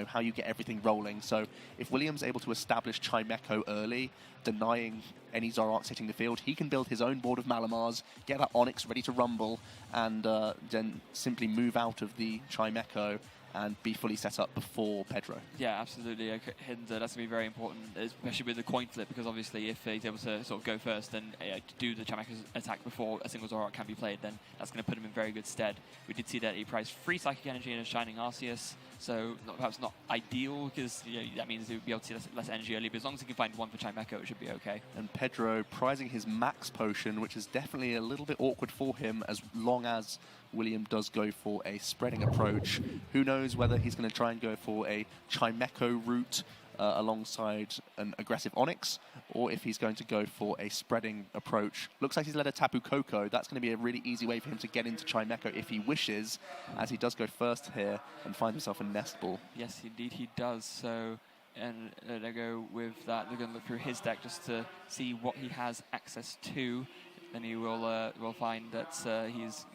how you get everything rolling. So if William's able to establish Chimecho early, denying any Zoroarks hitting the field, he can build his own board of Malamars, get that Onix ready to rumble, and then simply move out of the Chimecho and be fully set up before Pedro. Yeah, absolutely. And that's going to be very important, especially with the coin flip, because obviously if he's able to sort of go first and do the Chimecho's attack before a single Zoroark can be played, then that's going to put him in very good stead. We did see that he priced 3 Psychic Energy in a Shining Arceus, so perhaps not ideal, because that means he'll be able to see less energy early, but as long as he can find one for Chimecho, it should be okay. And Pedro prizing his Max Potion, which is definitely a little bit awkward for him, as long as William does go for a spreading approach. Who knows whether he's going to try and go for a Chimecho route alongside an aggressive Onix, or if he's going to go for a spreading approach. Looks like he's led a Tapu Koko. That's going to be a really easy way for him to get into Chimecho if he wishes, as he does go first here and find himself a Nest Ball. Yes, indeed he does. So, and they go with that. They're going to look through his deck just to see what he has access to. Then he will find that he's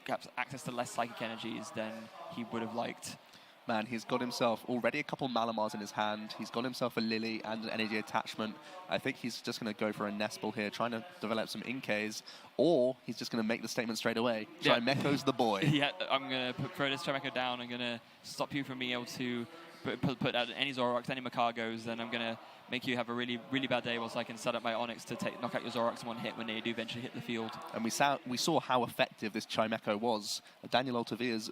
perhaps access to less psychic energies than he would have liked. Man, he's got himself already a couple Malamars in his hand. He's got himself a Lily and an energy attachment. I think he's just going to go for a Nest Ball here, trying to develop some Inkays, or he's just going to make the statement straight away. Yeah. Chimecho's the boy. Yeah, I'm going to throw this Chimecho down. I'm going to stop you from being able to put out any Zoroarks, any Makagos, then I'm going to make you have a really, really bad day whilst I can set up my Onix to knock out your Zoroarks in one hit when they do eventually hit the field. And we saw how effective this Chimecho was. Daniel Altavia's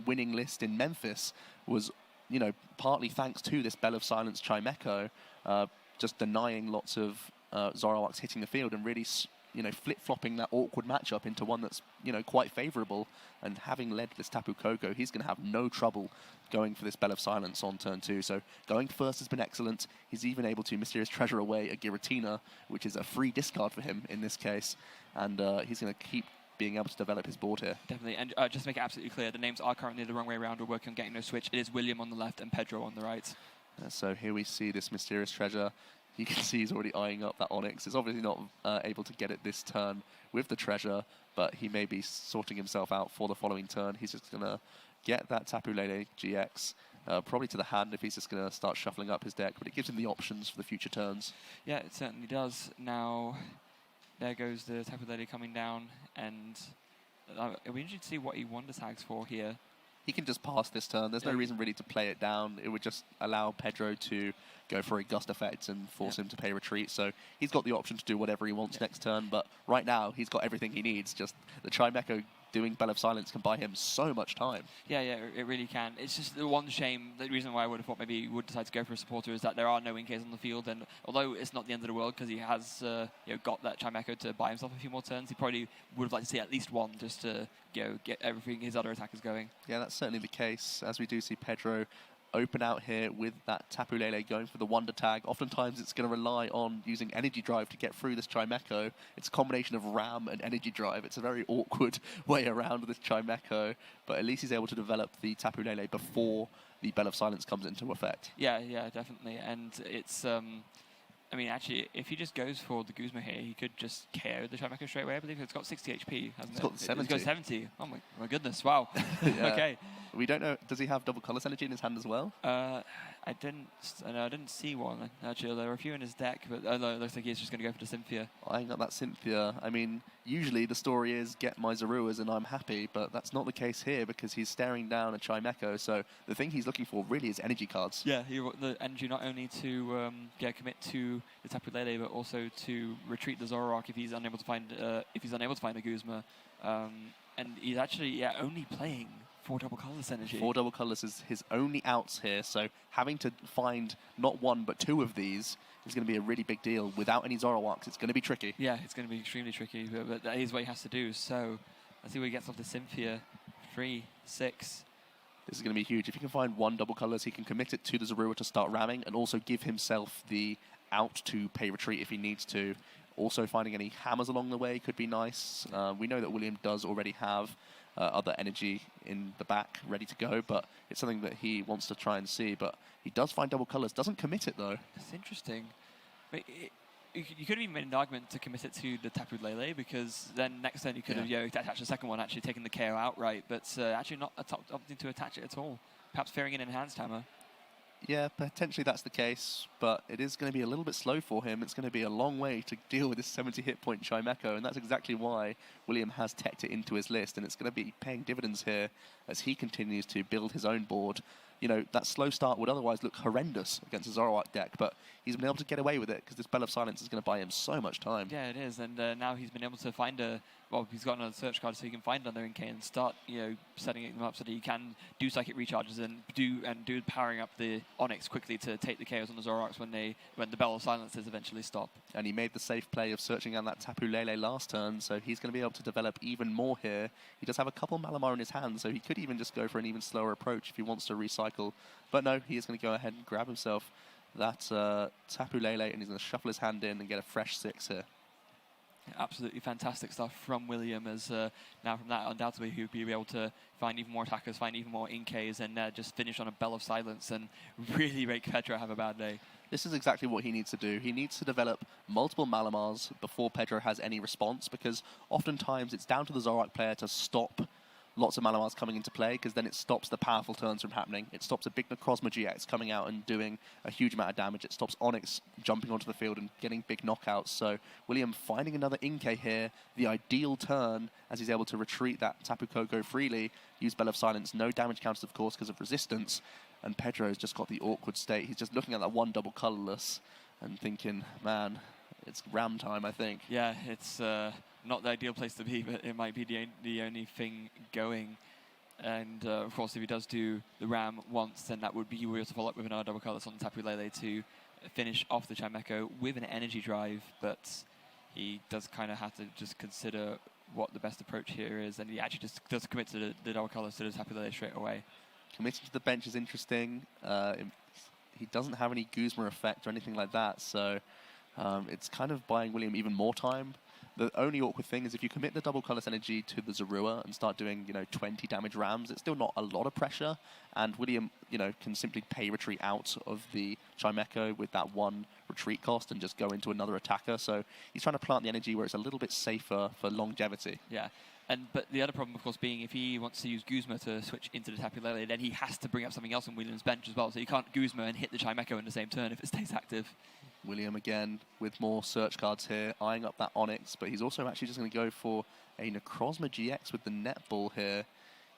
winning list in Memphis was, partly thanks to this Bell of Silence Chimecho, just denying lots of Zoroarks hitting the field and really, flip-flopping that awkward matchup into one that's, quite favourable. And having led this Tapu Koko, he's going to have no trouble going for this Bell of Silence on turn 2. So going first has been excellent. He's even able to Mysterious Treasure away a Giratina, which is a free discard for him in this case. And he's going to keep being able to develop his board here. Definitely, and just to make it absolutely clear, the names are currently the wrong way around. We're working on getting no switch. It is William on the left and Pedro on the right. So here we see this Mysterious Treasure. You can see he's already eyeing up that Onix. It's obviously not able to get it this turn with the treasure, but he may be sorting himself out for the following turn. He's just going to get that Tapu Lele GX, probably to the hand if he's just going to start shuffling up his deck, but it gives him the options for the future turns. Yeah, it certainly does. Now, there goes the Tapu Lele coming down, and it'll be interesting to see what he wonder tags for here. He can just pass this turn. There's no reason really to play it down. It would just allow Pedro to go for a Gust Effect and force him to pay retreat. So he's got the option to do whatever he wants next turn, but right now he's got everything he needs. Just the Chimecho doing Bell of Silence can buy him so much time. Yeah, it really can. It's just the one shame, the reason why I would have thought maybe he would decide to go for a supporter is that there are no Inkays on the field, and although it's not the end of the world because he has got that Chimecho to buy himself a few more turns, he probably would have liked to see at least one just to get everything his other attackers going. Yeah, that's certainly the case, as we do see Pedro open out here with that Tapu Lele going for the Wonder Tag. Oftentimes it's going to rely on using Energy Drive to get through this Chimecho. It's a combination of Ram and Energy Drive. It's a very awkward way around this Chimecho, but at least he's able to develop the Tapu Lele before the Bell of Silence comes into effect. Yeah, definitely. And it's... I mean, actually, if he just goes for the Guzma here, he could just KO the Chimecho straight away. I believe it's got 60 HP, hasn't it? It's got 70. It's got 70. Oh my goodness, wow. Okay. We don't know, does he have double Colorless Energy in his hand as well? I didn't see one. Actually, there were a few in his deck, but it looks like he's just going to go for the Cynthia. I got that Cynthia. I mean, usually the story is get my Zaruas and I'm happy, but that's not the case here because he's staring down a Chimecho, so the thing he's looking for really is energy cards. Yeah, he want the energy not only to commit to the Tapu Lele, but also to retreat the Zoroark if he's unable to find a Guzma. And he's actually only playing 4 double Colorless Energy. 4 double Colorless is his only outs here, so having to find not 1 but 2 of these is going to be a really big deal. Without any Zoroarks, it's going to be tricky. Yeah, it's going to be extremely tricky, but that is what he has to do. So let's see what he gets off the Cynthia. 3, 6. This is going to be huge. If he can find 1 double Colorless, he can commit it to the Zorua to start ramming and also give himself the out to pay retreat if he needs to. Also, finding any hammers along the way could be nice. We know that William does already have other energy in the back ready to go, but it's something that he wants to try and see. But he does find double Colors, doesn't commit it though. That's interesting. But you could have even made an argument to commit it to the Tapu Lele, because then next turn you could have attached the second one, actually taking the KO outright, but actually not opting to attach it at all. perhaps fearing an enhanced hammer. Yeah, potentially that's the case, but it is going to be a little bit slow for him. It's going to be a long way to deal with this 70 hit point Chimecho, and that's exactly why William has teched it into his list, and it's going to be paying dividends here as he continues to build his own board. You know, that slow start would otherwise look horrendous against a Zoroark deck, but he's been able to get away with it because this Bell of Silence is going to buy him so much time. Yeah, it is, and now he's been able to find he's got another search card, so he can find another NK and start, setting them up so that he can do psychic recharges and do powering up the Onyx quickly to take the KOs on the Zoroarks when the Bell of Silences eventually stop. And he made the safe play of searching out that Tapu Lele last turn, so he's going to be able to develop even more here. He does have a couple Malamar in his hand, so he could even just go for an even slower approach if he wants to recycle. But no, he is going to go ahead and grab himself that Tapu Lele, and he's going to shuffle his hand in and get a fresh 6 here. Absolutely fantastic stuff from William, as now from that undoubtedly he'll be able to find even more attackers, find even more Inkays, and just finish on a Bell of Silence and really make Pedro have a bad day. This is exactly what he needs to do. He needs to develop multiple Malamars before Pedro has any response, because oftentimes it's down to the Zoroark player to stop lots of Malamars coming into play, because then it stops the powerful turns from happening. It stops a big Necrozma GX coming out and doing a huge amount of damage. It stops Onyx jumping onto the field and getting big knockouts. So William finding another Inkay here, the ideal turn, as he's able to retreat that Tapu Koko freely, use Bell of Silence, no damage counters of course because of resistance, and Pedro's just got the awkward state. He's just looking at that one double colorless and thinking, man, it's ram time, I think. Yeah, it's not the ideal place to be, but it might be the only thing going. And of course, if he does do the ram once, then that would be he will to follow up with another double colorless on Tapu Lele to finish off the Chimecho with an energy drive. But he does kind of have to just consider what the best approach here is, and he actually just does commit to the double colorless to the Tapu Lele straight away. Committing to the bench is interesting. He doesn't have any Guzma effect or anything like that, so it's kind of buying William even more time. The only awkward thing is if you commit the double colorless energy to the Zorua and start doing, 20 damage rams, it's still not a lot of pressure, and William, can simply pay retreat out of the Chimecho with that one retreat cost and just go into another attacker. So he's trying to plant the energy where it's a little bit safer for longevity. Yeah. But the other problem, of course, being if he wants to use Guzma to switch into the Tapu Lele, then he has to bring up something else on William's bench as well. So you can't Guzma and hit the Chimecho in the same turn if it stays active. William again with more search cards here, eyeing up that Onyx, but he's also actually just going to go for a Necrozma GX with the netball here.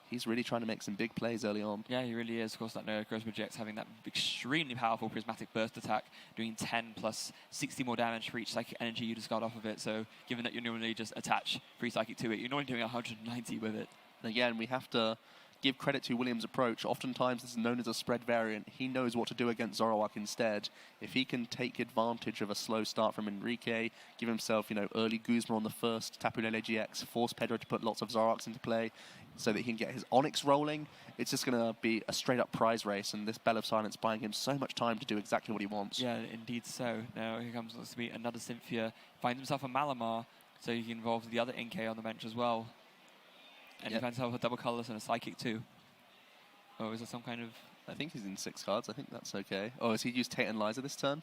He's really trying to make some big plays early on. Yeah, he really is. Of course, that Necrozma GX having that extremely powerful prismatic burst attack, doing 10 plus 60 more damage for each psychic energy you discard off of it. So given that you normally just attach free psychic to it, you're normally doing 190 with it. And again, we have to give credit to William's approach. Oftentimes this is known as a spread variant. He knows what to do against Zoroark instead. If he can take advantage of a slow start from Henrique, give himself, early Guzma on the first Tapu Lele GX, force Pedro to put lots of Zoroarks into play so that he can get his Onyx rolling, it's just going to be a straight-up prize race, and this Bell of Silence buying him so much time to do exactly what he wants. Yeah, indeed so. Now here comes to be another Cynthia. Finds himself a Malamar, so he can involve the other NK on the bench as well. And he finds himself a double colorless and a psychic too. Oh, is there some kind of... I think he's in 6 cards. I think that's okay. Oh, has he used Tate and Liza this turn?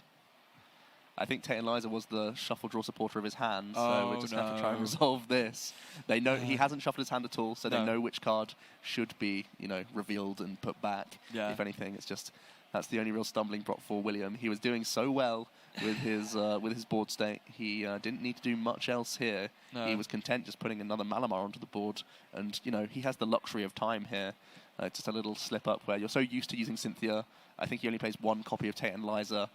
I think Tate and Liza was the shuffle draw supporter of his hand, so we just have to try and resolve this. They know he hasn't shuffled his hand at all, so they know which card should be, revealed and put back. Yeah. If anything, it's just that's the only real stumbling block for William. He was doing so well with his board state. He didn't need to do much else here. No. He was content just putting another Malamar onto the board, and he has the luxury of time here. Just a little slip up where you're so used to using Cynthia. I think he only plays 1 copy of Tate and Liza.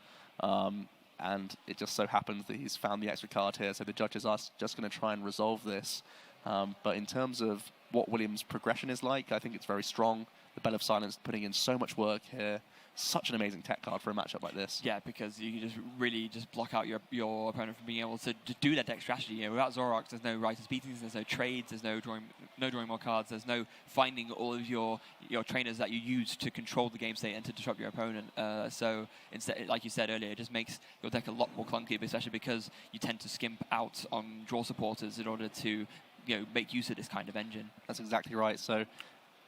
And it just so happens that he's found the extra card here, so the judges are just going to try and resolve this. But in terms of what Williams' progression is like, I think it's very strong. The Bell of Silence putting in so much work here. Such an amazing tech card for a matchup like this. Yeah, because you can just really just block out your opponent from being able to do that deck strategy. Without Zoroark, there's no Writer's Beatings, there's no trades, there's no drawing more cards, there's no finding all of your trainers that you use to control the game state and to disrupt your opponent. So instead, like you said earlier, it just makes your deck a lot more clunky, especially because you tend to skimp out on draw supporters in order to make use of this kind of engine. That's exactly right. So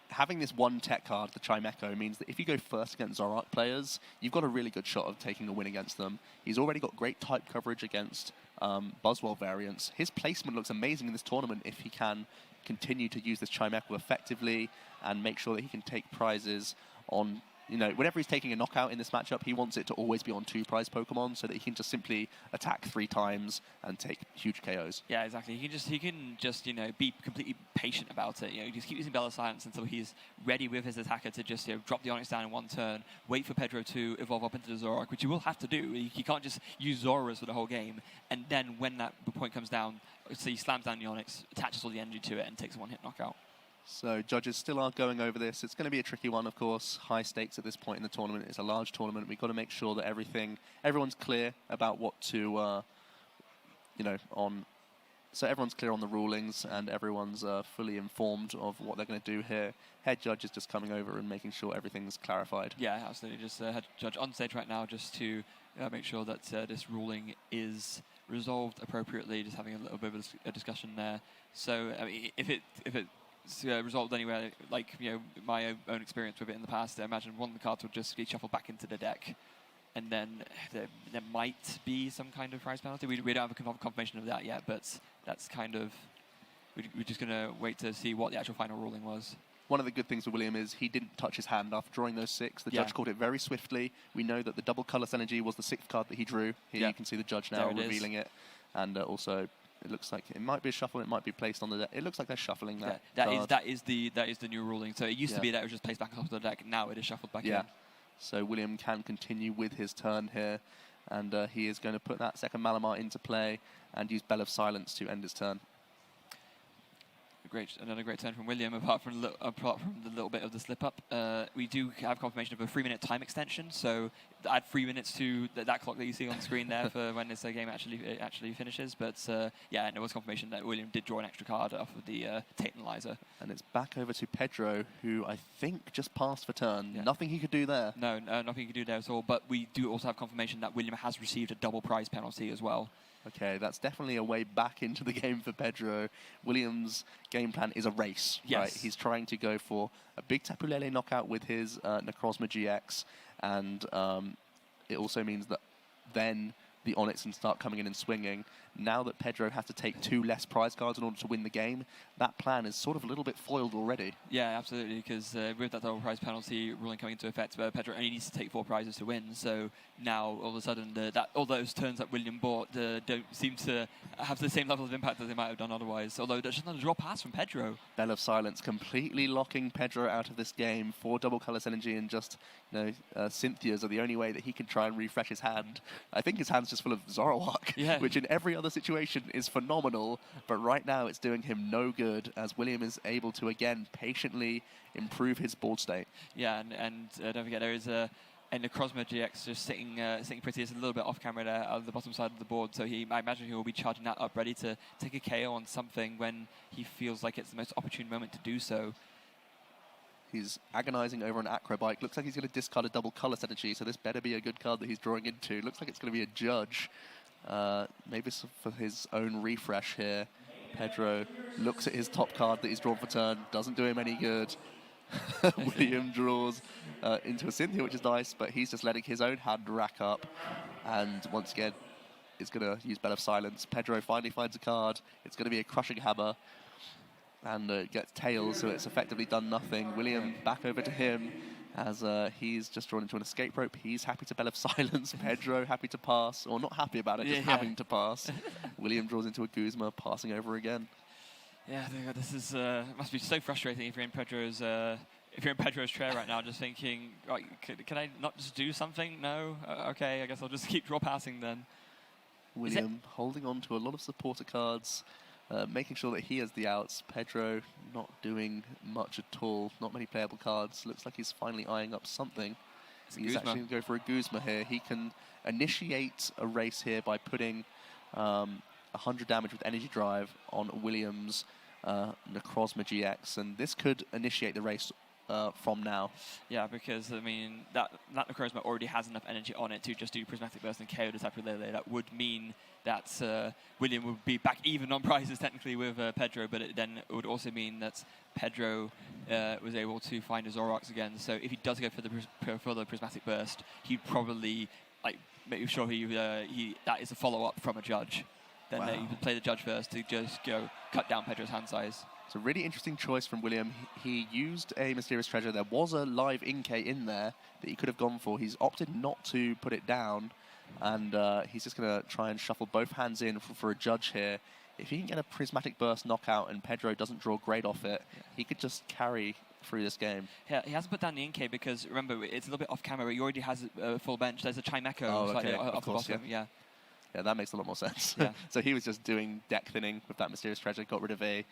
having this one tech card, the Chimecho, means that if you go first against Zoroark players, you've got a really good shot of taking a win against them. He's already got great type coverage against Buzzwell variants. His placement looks amazing in this tournament if he can continue to use this Chimecho effectively and make sure that he can take prizes on, whenever he's taking a knockout in this matchup, he wants it to always be on 2 prize Pokemon so that he can just simply attack 3 times and take huge KOs. Yeah, exactly. He can just be completely patient about it. Just keep using Bell of Silence until he's ready with his attacker to just drop the Onix down in 1 turn, wait for Pedro to evolve up into the Zoroark, which he will have to do. He can't just use Zoras for the whole game, and then when that point comes down, so he slams down the Onix, attaches all the energy to it, and takes a 1-hit knockout. So judges still are going over this. It's going to be a tricky one, of course. High stakes at this point in the tournament. It's a large tournament. We've got to make sure that everyone's clear about what to, so everyone's clear on the rulings and everyone's fully informed of what they're going to do here. Head judge is just coming over and making sure everything's clarified. Yeah, absolutely. Just head judge on stage right now just to make sure that this ruling is resolved appropriately, just having a little bit of a discussion there. So, I mean, if it's resolved anywhere, like my own experience with it in the past, I imagine one of the cards would just get shuffled back into the deck, and then there might be some kind of prize penalty. We don't have a confirmation of that yet, but that's kind of we're just gonna wait to see what the actual final ruling was. One of the good things with William is he didn't touch his hand after drawing those 6. The judge called it very swiftly. We know that the double colorless energy was the 6th card that he drew. Here you can see the judge now revealing it, and also. It looks like it might be a shuffle. It might be placed on the deck. It looks like they're shuffling that. That is the new ruling. So it used to be that it was just placed back on top of the deck. Now it is shuffled back in. So William can continue with his turn here, and he is going to put that second Malamar into play and use Bell of Silence to end his turn. Another great turn from William. Apart from the little bit of the slip up, we do have confirmation of a 3-minute time extension. So add 3 minutes to that clock that you see on the screen there for when this game actually finishes. But and there was confirmation that William did draw an extra card off of the Titanizer. And it's back over to Pedro, who I think just passed for turn. Yeah. Nothing he could do there. No, nothing he could do there at all. But we do also have confirmation that William has received a double prize penalty as well. Okay, that's definitely a way back into the game for Pedro. Williams' game plan is a race, right? He's trying to go for a big Tapu Lele knockout with his Necrozma GX, and it also means that then the Onix can start coming in and swinging. Now that Pedro has to take 2 less prize cards in order to win the game, that plan is sort of a little bit foiled already. Yeah, absolutely, because with that double prize penalty ruling coming into effect, Pedro only needs to take 4 prizes to win. So now, all of a sudden, all those turns that William bought don't seem to have the same level of impact as they might have done otherwise. Although there's just another draw pass from Pedro. Bell of Silence completely locking Pedro out of this game. 4 double colorless energy and just Cynthias are the only way that he can try and refresh his hand. I think his hand's just full of Zoroark, which in every other situation is phenomenal, but right now it's doing him no good as William is able to again patiently improve his board state. Yeah, and don't forget there is a Necrozma GX just sitting pretty. It's a little bit off camera there on the bottom side of the board, so I imagine he will be charging that up, ready to take a KO on something when he feels like it's the most opportune moment to do so. He's agonizing over an Acrobike. Looks like he's going to discard a double colorless energy, so this better be a good card that he's drawing into. Looks like it's going to be a Judge. Maybe for his own refresh here. Pedro looks at his top card that he's drawn for turn, doesn't do him any good. William draws into a Cynthia, which is nice, but he's just letting his own hand rack up. And once again, it's going to use Bell of Silence. Pedro finally finds a card. It's going to be a Crushing Hammer. And gets Tails, so it's effectively done nothing. William back over to him as he's just drawn into an escape rope. He's happy to Bell of Silence. Pedro happy to pass, or not happy about it, just having to pass. William draws into a Guzma, passing over again. Yeah, this is must be so frustrating if you're in Pedro's chair right now, just thinking, right, can I not just do something? No, okay, I guess I'll just keep draw passing then. William holding on to a lot of supporter cards. Making sure that he has the outs. Pedro not doing much at all. Not many playable cards. Looks like he's finally eyeing up something. He's actually going to go for a Guzma here. He can initiate a race here by putting 100 damage with Energy Drive on Williams' Necrozma GX. And this could initiate the race from now. Yeah, because, I mean, that Necrozma already has enough energy on it to just do Prismatic Burst and KO the Tapu Lele. That would mean that William would be back even on prizes technically with Pedro, but it would also mean that Pedro was able to find his Zoroarks again. So if he does go for the Prismatic Burst, he'd probably make sure that is a follow-up from a Judge. Then you play the Judge first to just go cut down Pedro's hand size. It's a really interesting choice from William. He used a Mysterious Treasure. There was a live Inkay in there that he could have gone for. He's opted not to put it down, and he's just going to try and shuffle both hands in for a judge here. If he can get a Prismatic Burst knockout and Pedro doesn't draw great off it, he could just carry through this game. Yeah, he hasn't put down the Inkay because, remember, it's a little bit off camera. He already has a full bench. There's a Chimecho slightly off the bottom. Yeah, that makes a lot more sense. Yeah. So he was just doing deck thinning with that Mysterious Treasure, got rid of a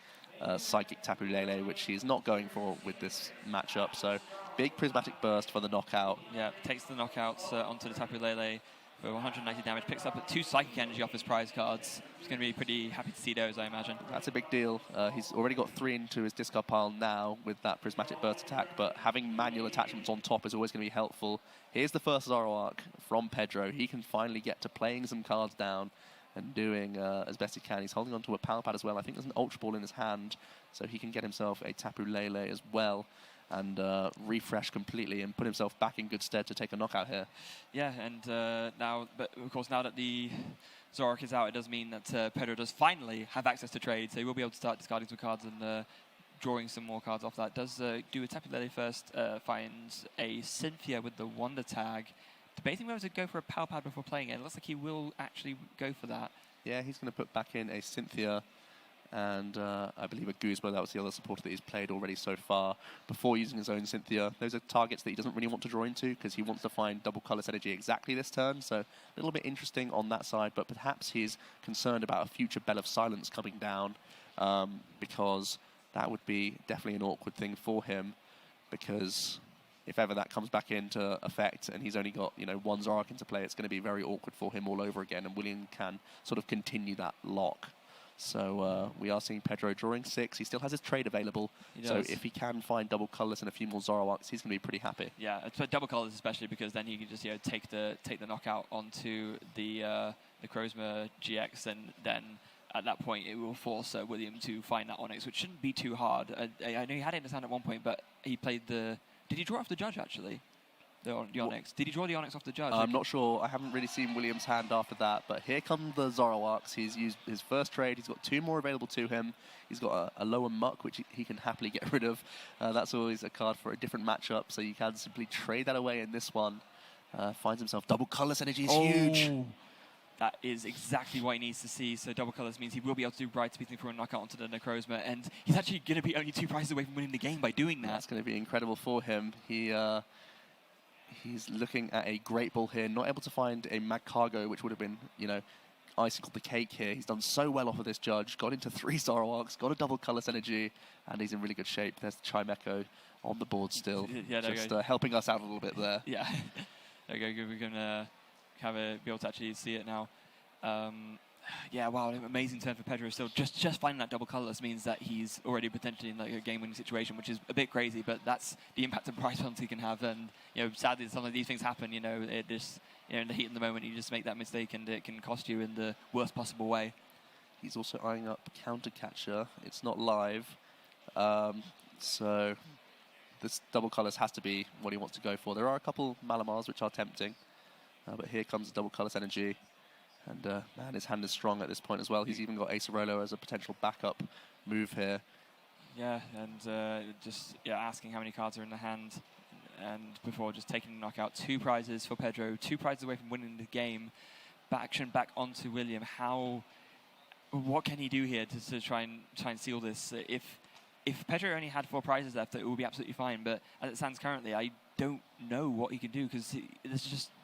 Psychic Tapu Lele, which he's not going for with this matchup. So big Prismatic Burst for the knockout. Yeah, takes the knockouts onto the Tapu Lele for 190 damage. Picks up 2 Psychic Energy off his prize cards. He's going to be pretty happy to see those, I imagine. That's a big deal. He's already got 3 into his discard pile now with that Prismatic Burst attack, but having manual attachments on top is always going to be helpful. Here's the first Zoroark from Pedro. He can finally get to playing some cards down and doing as best he can. He's holding on to a Power Pad as well. I think there's an Ultra Ball in his hand, so he can get himself a Tapu Lele as well and refresh completely and put himself back in good stead to take a knockout here. Yeah, and now, but of course, now that the Zoroark is out, it does mean that Pedro does finally have access to trade, so he will be able to start discarding some cards and drawing some more cards off that. Does do a Tapu Lele first, finds a Cynthia with the Wonder Tag. Debating whether to go for a Power Pad before playing it. It looks like he will actually go for that. Yeah, he's going to put back in a Cynthia and I believe a Guzma. That was the other supporter that he's played already so far before using his own Cynthia. Those are targets that he doesn't really want to draw into because he wants to find double color synergy exactly this turn. So a little bit interesting on that side, but perhaps he's concerned about a future Bell of Silence coming down because that would be definitely an awkward thing for him, because if ever that comes back into effect and he's only got, one Zoroark into play, it's going to be very awkward for him all over again, and William can sort of continue that lock. So we are seeing Pedro drawing 6. He still has his trade available. So if he can find double colorless and a few more Zoroarks, he's going to be pretty happy. Yeah, double colors especially, because then he can just take the knockout onto the Necrozma GX, and then at that point it will force William to find that Onyx, which shouldn't be too hard. I know he had it in his hand at one point, but he played the... Did he draw off the Judge, actually? The Onyx. Did he draw the Onyx off the Judge? I'm not sure. I haven't really seen William's hand after that. But here come the Zoroarks. He's used his first trade. He's got 2 more available to him. He's got a lower Muck, which he can happily get rid of. That's always a card for a different matchup. So you can simply trade that away in this one. Finds himself double colorless energy is huge. That is exactly what he needs to see. So double colors means he will be able to do Bright Speed for a knockout onto the Necrozma, and he's actually going to be only 2 prizes away from winning the game by doing that. That's going to be incredible for him. He's looking at a Great Ball here, not able to find a Magcargo, which would have been, icing on the cake here. He's done so well off of this Judge, got into 3 Zoroarks, got a double colorless energy, and he's in really good shape. There's the Chimecho on the board still, just helping us out a little bit there. Yeah, there we go. We're going to be able to actually see it now. Yeah, wow, amazing turn for Pedro still. Just finding that double colorless means that he's already potentially in a game-winning situation, which is a bit crazy, but that's the impact of prize funds he can have. And sadly, some of these things happen. It just in the heat of the moment, you just make that mistake, and it can cost you in the worst possible way. He's also eyeing up Counter Catcher. It's not live, so this double colors has to be what he wants to go for. There are a couple Malamars which are tempting, but here comes the double colorless energy. And man, his hand is strong at this point as well. He's even got Acerolo as a potential backup move here. Yeah, and asking how many cards are in the hand, and before just taking the knockout. 2 prizes for Pedro, 2 prizes away from winning the game. Action back onto William. What can he do here to try and seal this? If Pedro only had 4 prizes left, it would be absolutely fine. But as it stands currently, I don't know what he can do, because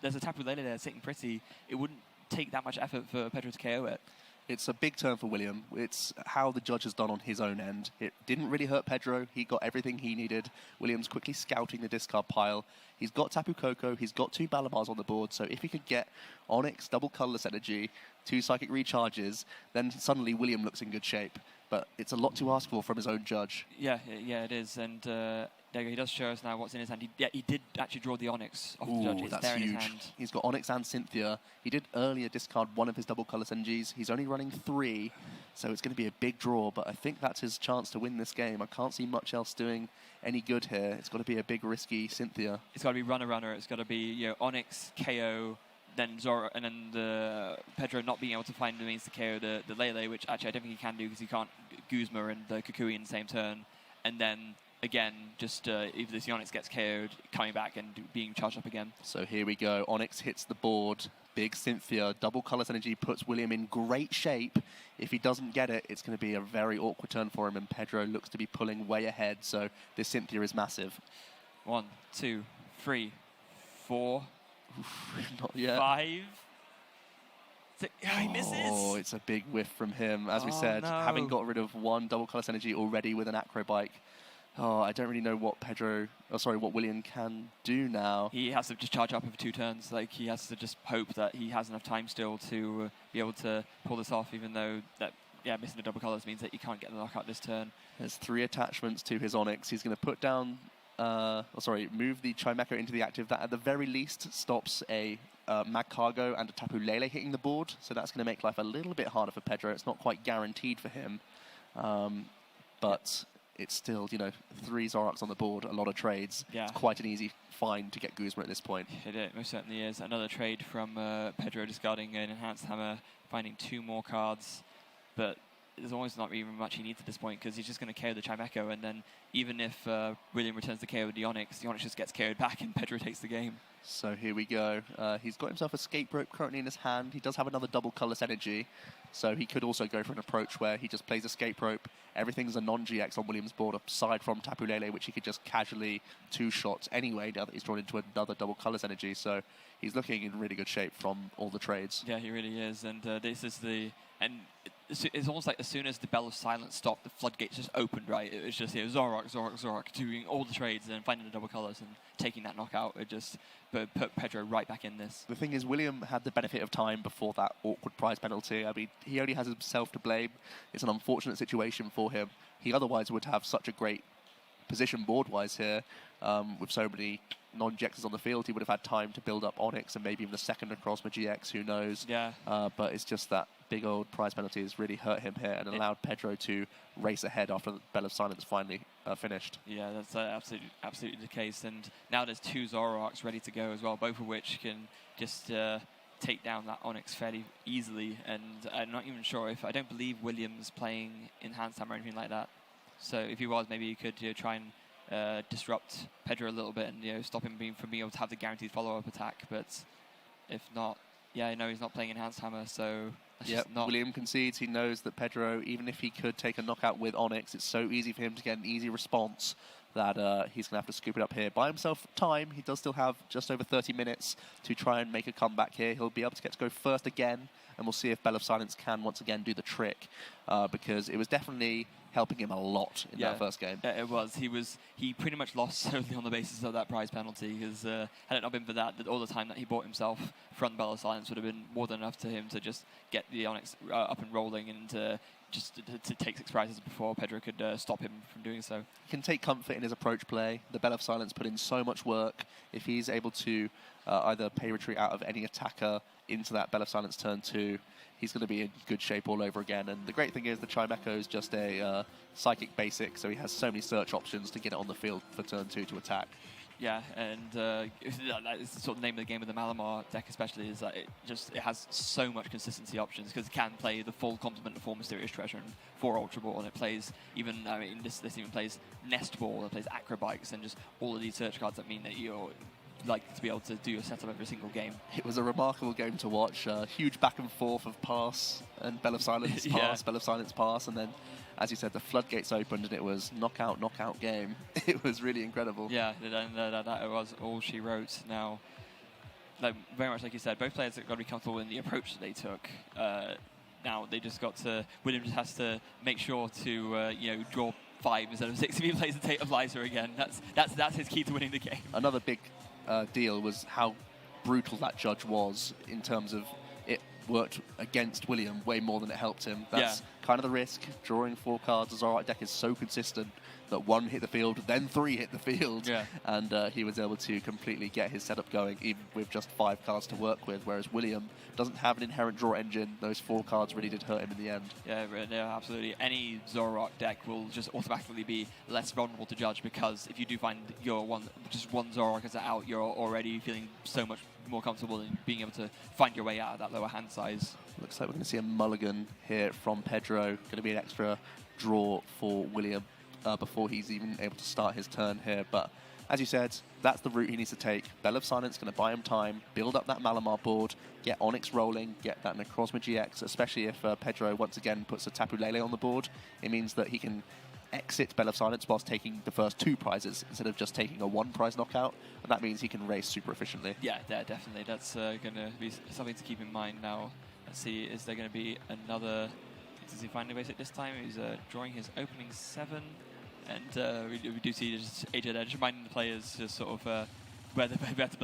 there's a Tapu Lele there sitting pretty. It wouldn't take that much effort for Pedro to KO it. It's a big turn for William. It's how the judge has done on his own end. It didn't really hurt Pedro. He got everything he needed. William's quickly scouting the discard pile. He's got Tapu Koko. He's got 2 Balamars on the board. So if he could get Onyx, double colorless energy, 2 psychic recharges, then suddenly William looks in good shape. But it's a lot to ask for from his own judge. Yeah, it is. And there you go. He does show us now what's in his hand. He did actually draw the Onyx off the judge. It's that's there huge. In his hand. He's got Onyx and Cynthia. He did earlier discard 1 of his double colorless energies. He's only running 3, so it's going to be a big draw. But I think that's his chance to win this game. I can't see much else doing any good here. It's got to be a big risky Cynthia. It's got to be runner. It's got to be Onyx, KO, then Zoro and then Pedro not being able to find the means to KO the Lele, which actually I don't think he can do because he can't Guzma and the Kukui in the same turn. And then again, just if this Onyx gets KO'd, coming back and being charged up again. So here we go. Onyx hits the board. Big Cynthia, double Colorless Energy puts William in great shape. If he doesn't get it, it's going to be a very awkward turn for him, and Pedro looks to be pulling way ahead, so this Cynthia is massive. 1, 2, 3, 4, Not yet. 5. He misses. Oh, it's a big whiff from him. As we said, no. having got rid of one double Colorless Energy already with an Acro Bike. Oh, I don't really know what what William can do now. He has to just charge up over 2 turns. Like, he has to just hope that he has enough time still to be able to pull this off, even though missing the double colors means that he can't get the knockout this turn. There's 3 attachments to his Onyx. He's going to put down, move the Chimecho into the active. That at the very least stops a Mag Cargo and a Tapu Lele hitting the board. So that's going to make life a little bit harder for Pedro. It's not quite guaranteed for him. But it's still, 3 Zoroarks on the board, a lot of trades. Yeah. It's quite an easy find to get Guzma at this point. It most certainly is. Another trade from Pedro discarding an Enhanced Hammer, finding 2 more cards. But there's almost not even much he needs at this point because he's just going to KO the Chimecho, and then even if William returns the KO with the Onyx just gets KO'd back and Pedro takes the game. So here we go. He's got himself a Escape Rope currently in his hand. He does have another double Colorless Energy, so he could also go for an approach where he just plays Escape Rope. Everything's a non-GX on William's board, aside from Tapu Lele, which he could just casually 2-shot anyway, now that he's drawn into another double Colorless Energy. So he's looking in really good shape from all the trades. Yeah, he really is. And this is the... And it's almost like as soon as the Bell of Silence stopped, the floodgates just opened, right? It was just Zoroark, doing all the trades and then finding the double colors and taking that knockout. It just put Pedro right back in this. The thing is, William had the benefit of time before that awkward prize penalty. I mean, he only has himself to blame. It's an unfortunate situation for him. He otherwise would have such a great position board-wise here. With so many non-GXs on the field, he would have had time to build up Onyx and maybe even a second across my GX, who knows. Yeah. But it's just that big old prize penalty has really hurt him here and allowed Pedro to race ahead after the Bell of Silence finally finished. Yeah, that's absolutely the case. And now there's 2 Zoroarks ready to go as well, both of which can just take down that Onyx fairly easily. And I'm not even sure I don't believe William's playing Enhanced Hammer or anything like that. So if he was, maybe he could try and disrupt Pedro a little bit and stop him from being able to have the guaranteed follow-up attack. But if not, he's not playing Enhanced Hammer, so that's just not... William concedes. He knows that Pedro, even if he could take a knockout with Onyx, it's so easy for him to get an easy response that he's going to have to scoop it up here. Buy himself time. He does still have just over 30 minutes to try and make a comeback here. He'll be able to get to go first again, and we'll see if Bell of Silence can once again do the trick, because it was definitely helping him a lot in that first game. Yeah, it was. He pretty much lost solely on the basis of that prize penalty, because had it not been for that, all the time that he bought himself from Bell of Silence would have been more than enough to him to just get the Onyx up and rolling and just to take 6 prizes before Pedro could stop him from doing so. He can take comfort in his approach play. The Bell of Silence put in so much work. If he's able to either pay retreat out of any attacker into that Bell of Silence turn 2, he's going to be in good shape all over again. And the great thing is the Chimecho is just a psychic basic, so he has so many search options to get it on the field for turn 2 to attack. Yeah, and that's the sort of name of the game with the Malamar deck especially, is that it has so much consistency options, because it can play the full complement of 4 Mysterious Treasure and 4 Ultra Ball, and it plays even, this even plays Nest Ball, it plays Acrobikes, and just all of these search cards that mean that you're like to be able to do your setup every single game. It was a remarkable game to watch. Huge back and forth of pass and Bell of Silence pass, Bell of Silence pass, and then, as you said, the floodgates opened and it was knockout game. It was really incredible. Yeah, that was all she wrote. Now, very much like you said, both players have got to be comfortable in the approach that they took. Now they just got to... William just has to make sure to draw 5 instead of 6 if he plays the Tate of Lysa again. That's his key to winning the game. Another big deal was how brutal that judge was in terms of it worked against William way more than it helped him. That's kind of the risk. Drawing 4 cards, the Zoroark deck is so consistent that 1 hit the field, then 3 hit the field. Yeah. And he was able to completely get his setup going, even with just 5 cards to work with, whereas William doesn't have an inherent draw engine. Those 4 cards really did hurt him in the end. Yeah, absolutely. Any Zoroark deck will just automatically be less vulnerable to judge, because if you do find just one Zoroark is out, you're already feeling so much more comfortable in being able to find your way out of that lower hand size. Looks like we're going to see a mulligan here from Pedro. Going to be an extra draw for William before he's even able to start his turn here. But as you said, that's the route he needs to take. Bell of Silence going to buy him time, build up that Malamar board, get Onyx rolling, get that Necrozma GX, especially if Pedro once again puts a Tapu Lele on the board. It means that he can exit Bell of Silence whilst taking the first 2 prizes instead of just taking a 1 prize knockout, and that means he can race super efficiently. Yeah, definitely. That's going to be something to keep in mind now. Let's see, is there going to be another... Does he find a basic this time? He's drawing his opening 7, and we do see just AJ there, just reminding the players just sort of where the best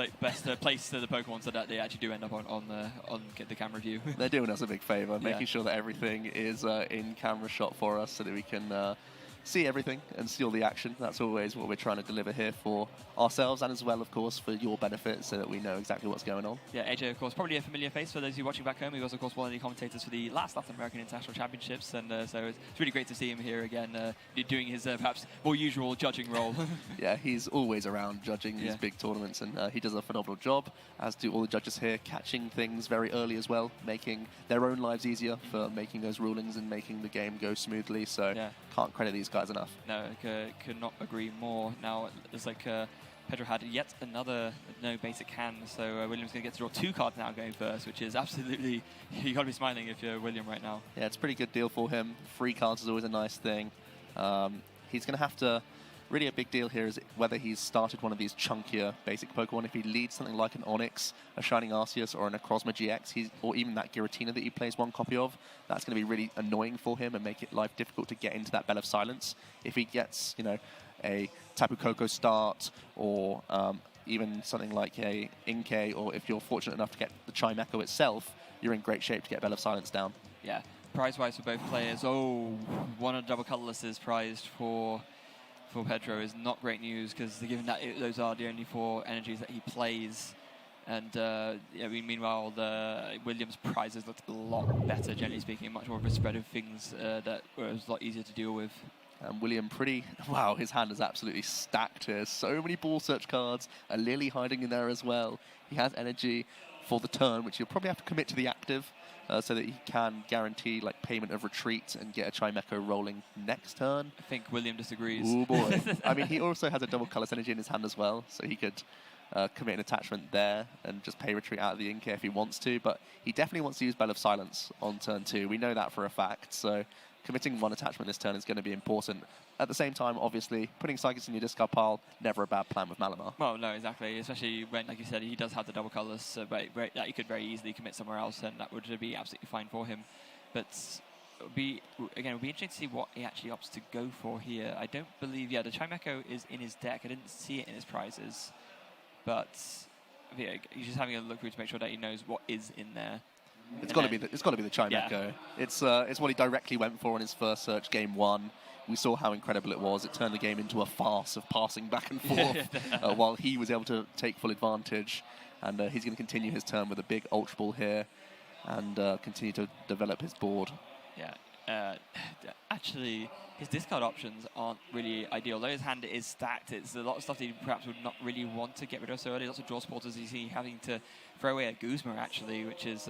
place the Pokemon so that they actually do end up on the camera view. They're doing us a big favour, making sure that everything is in camera shot for us so that we can see everything and see all the action. That's always what we're trying to deliver here for ourselves, and as well, of course, for your benefit, so that we know exactly what's going on. Yeah, AJ, of course, probably a familiar face for those of you watching back home. He was, of course, one of the commentators for the last Latin American International Championships, and so it's really great to see him here again, doing his perhaps more usual judging role. Yeah, he's always around judging these big tournaments, and he does a phenomenal job, as do all the judges here, catching things very early as well, making their own lives easier for making those rulings and making the game go smoothly, so can't credit these guys enough. No, could not agree more. Now, it's like Pedro had yet another no basic hand, so William's going to get to draw 2 cards now going first, which is absolutely... you got to be smiling if you're William right now. Yeah, it's a pretty good deal for him. 3 cards is always a nice thing. He's going to have to... Really a big deal here is whether he's started one of these chunkier basic Pokemon. If he leads something like an Onyx, a Shining Arceus, or a Necrozma GX, or even that Giratina that he plays 1 copy of, that's going to be really annoying for him and make it life difficult to get into that Bell of Silence. If he gets, you know, a Tapu Koko start, or even something like a Inkay, or if you're fortunate enough to get the Chimecho itself, you're in great shape to get Bell of Silence down. Yeah, prize-wise for both players. Oh, one of the double colorless is prized for Pedro is not great news, because given that those are the only 4 energies that he plays, and meanwhile Williams' prizes looked a lot better, generally speaking, much more of a spread of things that was a lot easier to deal with. And William wow, his hand is absolutely stacked here. So many ball search cards, a Lily hiding in there as well. He has energy for the turn, which he'll probably have to commit to the active, so that he can guarantee like payment of retreat and get a Chimecho rolling next turn. I think William disagrees. Oh boy. I mean, he also has a double colorless energy in his hand as well, so he could commit an attachment there and just pay retreat out of the Inkay if he wants to, but he definitely wants to use Bell of Silence on turn 2. We know that for a fact, so committing 1 attachment this turn is going to be important. At the same time, obviously, putting Psychics in your discard pile, never a bad plan with Malamar. Well, no, exactly. Especially when, like you said, he does have the double colorless, but that he could very easily commit somewhere else, and that would be absolutely fine for him. But it'll be interesting to see what he actually opts to go for here. I don't believe, the Chimecho is in his deck. I didn't see it in his prizes, but he's just having a look through to make sure that he knows what is in there. It's got to be the Chimecho. Yeah. It's what he directly went for in his first search, game 1. We saw how incredible it was. It turned the game into a farce of passing back and forth while he was able to take full advantage. And he's going to continue his turn with a big Ultra Ball here and continue to develop his board. Yeah. Actually, his discard options aren't really ideal. Though his hand is stacked, it's a lot of stuff that he perhaps would not really want to get rid of so early. Lots of draw supporters you see having to throw away at Guzma, actually, which is...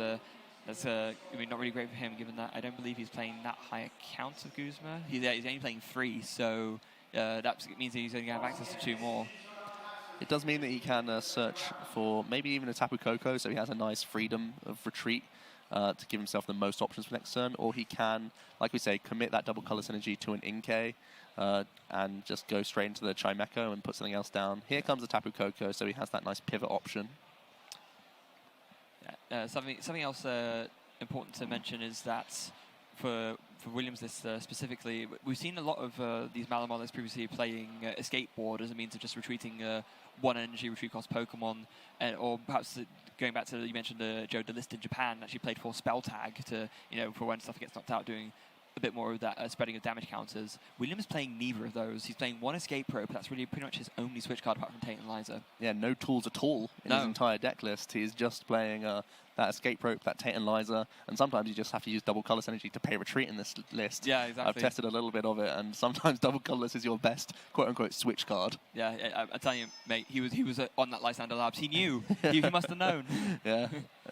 That's not really great for him, given that I don't believe he's playing that high a count of Guzma. He's only playing 3, so that means that he's only going to have access to 2 more. It does mean that he can search for maybe even a Tapu Koko, so he has a nice freedom of retreat to give himself the most options for next turn, or he can, like we say, commit that double color synergy to an Inkay and just go straight into the Chimecho and put something else down. Here comes the Tapu Koko, so he has that nice pivot option. Something else important to mention is that for Williams this specifically, we've seen a lot of these Malamar lists previously playing Escape Board as a means of just retreating 1 energy retreat cost Pokemon, or perhaps going back to, you mentioned Joe, the list in Japan actually played for Spell Tag to, for when stuff gets knocked out, doing a bit more of that spreading of damage counters. William's playing neither of those. He's playing one Escape Rope, but that's really pretty much his only switch card apart from Tate and Liza. Yeah, no tools at all in his entire deck list. He's just playing that Escape Rope, that Tate and Liza, and sometimes you just have to use double colorless energy to pay retreat in this list. Yeah, exactly. I've tested a little bit of it, and sometimes double colorless is your best quote-unquote switch card. Yeah, I'm telling you, mate, he was on that Lysander Labs. He knew. he must have known. Yeah,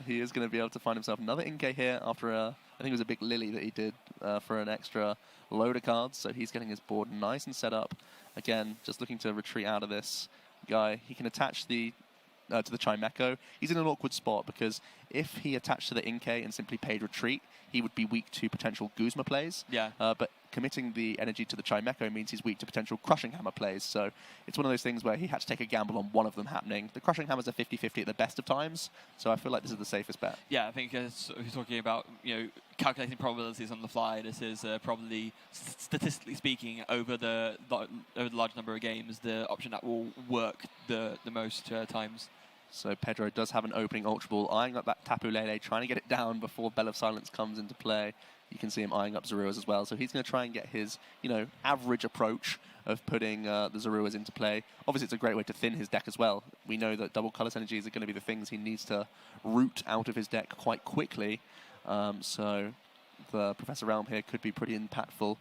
he is going to be able to find himself another Inkay here after I think it was a big Lily that he did for an extra load of cards, so he's getting his board nice and set up. Again, just looking to retreat out of this guy. He can attach to the Chimecho. He's in an awkward spot because if he attached to the Inkay and simply paid retreat, he would be weak to potential Guzma plays. Yeah. But committing the energy to the Chimecho means he's weak to potential Crushing Hammer plays. So it's one of those things where he had to take a gamble on one of them happening. The Crushing Hammer's a 50-50 at the best of times, so I feel like this is the safest bet. Yeah, I think if you're talking about calculating probabilities on the fly, this is probably, statistically speaking, over the large number of games, the option that will work the most times. So Pedro does have an opening Ultra Ball, eyeing up that Tapu Lele, trying to get it down before Bell of Silence comes into play. You can see him eyeing up Zoruas as well, so he's going to try and get his, average approach of putting the Zoruas into play. Obviously, it's a great way to thin his deck as well. We know that double colorless energies are going to be the things he needs to root out of his deck quite quickly. So the Professor Realm here could be pretty impactful.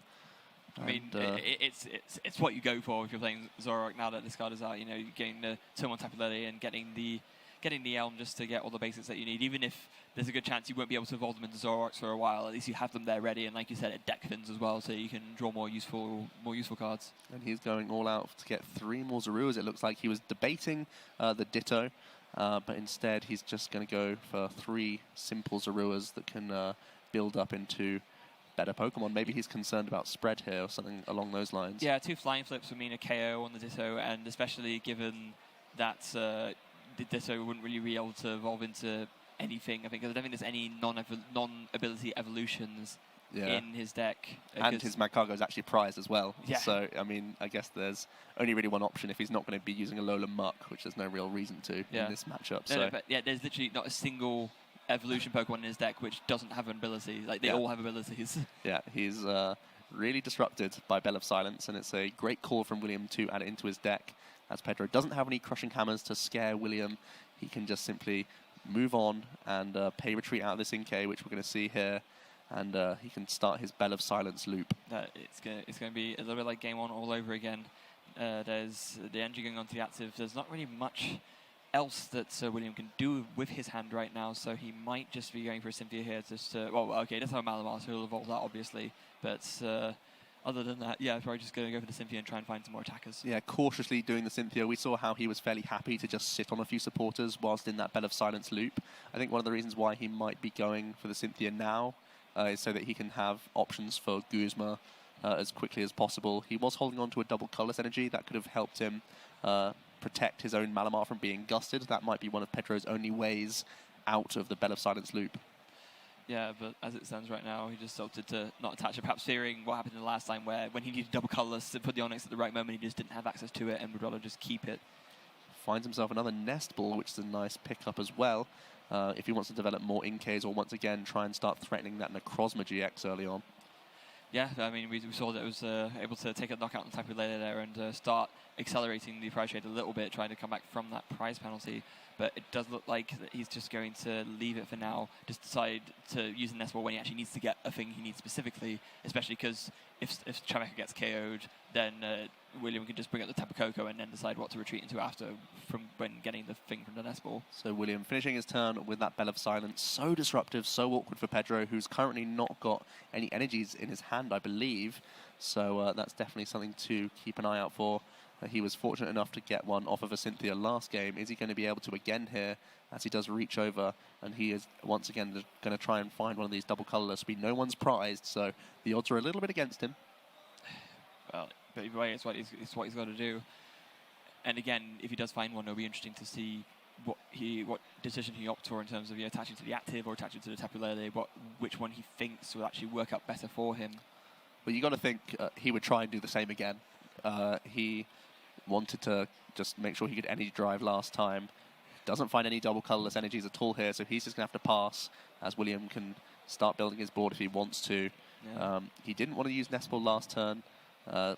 I mean, it's what you go for if you're playing Zoroark now that this card is out. You're getting the turn 1 Tapu Lele and getting the Elm just to get all the basics that you need. Even if there's a good chance you won't be able to evolve them into Zoroarks for a while, at least you have them there ready. And like you said, it deck thins as well, so you can draw more useful cards. And he's going all out to get 3 more Zoruas. It looks like he was debating the Ditto, but instead he's just going to go for 3 simple Zoruas that can build up into better Pokemon. Maybe he's concerned about spread here or something along those lines. Yeah, 2 Flying Flips would mean a KO on the Ditto, and especially given that the Ditto wouldn't really be able to evolve into anything. I don't think there's any non-ability evolutions in his deck. And his Magcargo is actually prized as well. Yeah. So, I mean, I guess there's only really one option if he's not going to be using a Alola Muck, which there's no real reason to in this matchup. But there's literally not a single evolution Pokemon in his deck which doesn't have an ability. Like, they all have abilities. Yeah, he's really disrupted by Bell of Silence, and it's a great call from William to add it into his deck. As Pedro doesn't have any Crushing Hammers to scare William, he can just simply move on and pay retreat out of this Inkay, which we're going to see here, and he can start his Bell of Silence loop. It's going to be a little bit like Game 1 all over again. There's the energy going on to the active. There's not really much else that William can do with his hand right now, so he might just be going for a Cynthia here. Just well, okay, he doesn't have a Malamar, so he'll evolve that, obviously, but other than that, yeah, probably just going to go for the Cynthia and try and find some more attackers. Yeah, cautiously doing the Cynthia. We saw how he was fairly happy to just sit on a few supporters whilst in that Bell of Silence loop. I think one of the reasons why he might be going for the Cynthia now is so that he can have options for Guzma as quickly as possible. He was holding on to a double colorless energy. That could have helped him protect his own Malamar from being gusted. That might be one of Pedro's only ways out of the Bell of Silence loop. Yeah, but as it stands right now, he just opted to not attach it, perhaps fearing what happened in the last time where when he needed double colorless to put the Onyx at the right moment, he just didn't have access to it and would rather just keep it. Finds himself another Nest Ball, which is a nice pickup as well. If he wants to develop more Inkays or once again try and start threatening that Necrozma GX early on. Yeah, I mean, we saw that it was able to take a knockout on Tapu Lele there and start accelerating the prize trade a little bit, trying to come back from that prize penalty. But it does look like that he's just going to leave it for now, just decide to use the Nest Ball when he actually needs to get a thing he needs specifically, especially because if Chimecho gets KO'd, then William can just bring up the Tapu Koko and then decide what to retreat into after from when getting the thing from the Nest Ball. So William finishing his turn with that Bell of Silence. So disruptive, so awkward for Pedro, who's currently not got any energies in his hand, I believe. So that's definitely something to keep an eye out for. He was fortunate enough to get one off of a Cynthia last game. Is he going to be able to again here as he does reach over? And he is once again going to try and find one of these double colorless. No one's prized, so the odds are a little bit against him. Well, but either way, it's what he's got to do. And again, if he does find one, it'll be interesting to see what decision he opts for in terms of attaching to the active or attaching to the Tapu Lele, which one he thinks will actually work out better for him. Well, you got to think he would try and do the same again. He wanted to just make sure he could energy drive last time. Doesn't find any double colorless energies at all here, so he's just going to have to pass as William can start building his board if he wants to. Yeah. He didn't want to use Nest Ball last turn,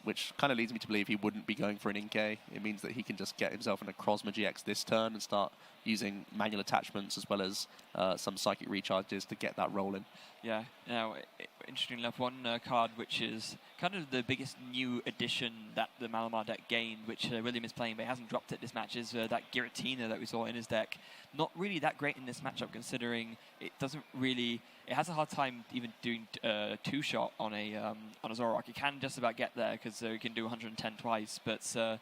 which kind of leads me to believe he wouldn't be going for an Inkay. It means that he can just get himself in a Necrozma GX this turn and start using manual attachments as well as some Psychic Recharges to get that rolling. Yeah. Now, interestingly enough, one card which is kind of the biggest new addition that the Malamar deck gained, which William is playing but he hasn't dropped it this match, is that Giratina that we saw in his deck. Not really that great in this matchup, considering it doesn't really... It has a hard time even doing two-shot on a Zoroark. It can just about get there because it can do 110 twice, but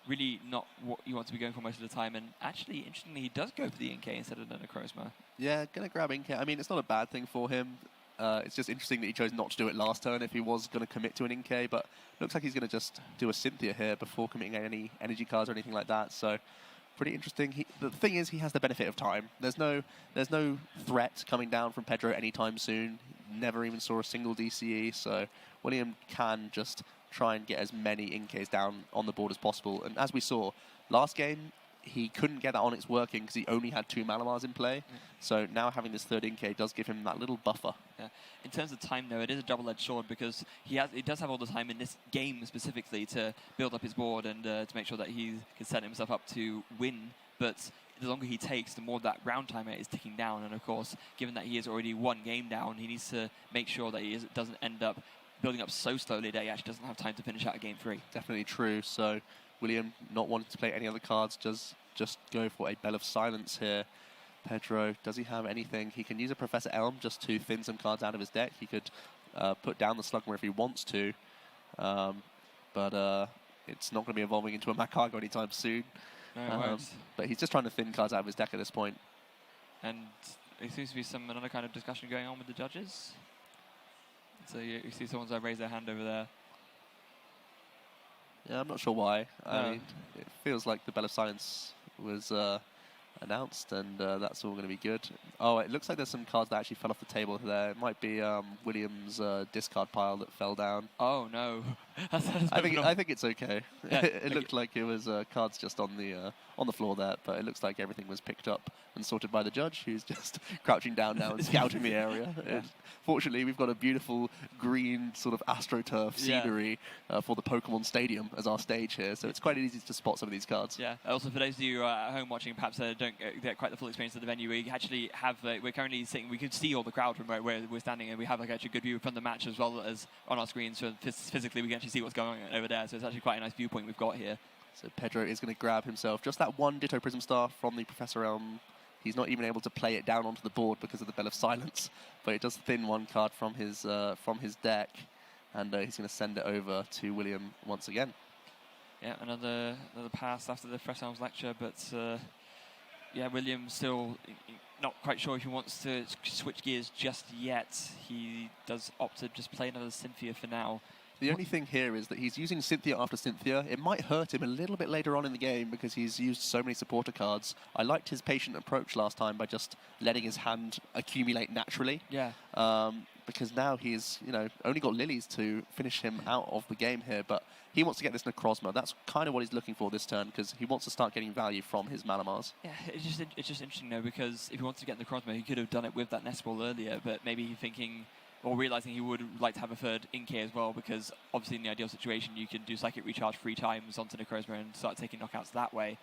really not what you want to be going for most of the time. And actually, interestingly, he does go for the Inkay instead of the Necrozma. Yeah, going to grab Inkay. I mean, it's not a bad thing for him. It's just interesting that he chose not to do it last turn if he was going to commit to an Inkay, but looks like he's going to just do a Cynthia here before committing any energy cards or anything like that. So pretty interesting. The thing is, he has the benefit of time. There's no threat coming down from Pedro anytime soon. Never even saw a single DCE, so William can just try and get as many Inkays down on the board as possible. And as we saw last game, he couldn't get that Onyx working because he only had 2 Malamars in play. Yeah. So now having this third Inkay does give him that little buffer. Yeah. In terms of time, though, it is a double-edged sword because he does have all the time in this game specifically to build up his board and to make sure that he can set himself up to win. But the longer he takes, the more that round timer is ticking down. And of course, given that he is already 1 game down, he needs to make sure that he doesn't end up building up so slowly that he actually doesn't have time to finish out a game 3. Definitely true. So William, not wanting to play any other cards, just go for a Bell of Silence here. Pedro, does he have anything? He can use a Professor Elm just to thin some cards out of his deck. He could put down the Slugma if he wants to, but it's not going to be evolving into a Macargo anytime soon. No, it won't. But he's just trying to thin cards out of his deck at this point. And there seems to be another kind of discussion going on with the judges. So you see someone's raised their hand over there. Yeah, I'm not sure why. No. I mean, it feels like the Bell of Silence was announced, and that's all going to be good. Oh, it looks like there's some cards that actually fell off the table there. It might be William's discard pile that fell down. Oh no! I think it's okay. Yeah, it looked like it was cards just on the floor there, but it looks like everything was picked up and sorted by the judge, who's just crouching down now and scouting the area. Yeah. Fortunately, we've got a beautiful green sort of AstroTurf scenery for the Pokemon Stadium as our stage here, so it's quite easy to spot some of these cards. Yeah. Also, for those of you at home watching, perhaps don't get quite the full experience of the venue, we actually have we're currently sitting. We can see all the crowd from where we're standing, and we have actually a good view from the match as well as on our screens. So physically, we can actually see what's going on over there. So it's actually quite a nice viewpoint we've got here. So Pedro is going to grab himself just that 1 Ditto Prism Star from the Professor Elm. He's not even able to play it down onto the board because of the Bell of Silence, but it does thin 1 card from his deck, and he's going to send it over to William once again. Yeah, another pass after the Professor Elm's lecture, but yeah, William still not quite sure if he wants to switch gears just yet. He does opt to just play another Cynthia for now. The only thing here is that he's using Cynthia after Cynthia. It might hurt him a little bit later on in the game because he's used so many supporter cards. I liked his patient approach last time by just letting his hand accumulate naturally. Yeah. Because now he's, only got Lilies to finish him out of the game here, but he wants to get this Necrozma. That's kind of what he's looking for this turn because he wants to start getting value from his Malamars. Yeah, it's just interesting though because if he wants to get Necrozma, he could have done it with that Nest Ball earlier, but maybe thinking or realizing he would like to have a third Inkay as well, because obviously in the ideal situation you can do Psychic Recharge 3 times onto Necrozma and start taking knockouts that way.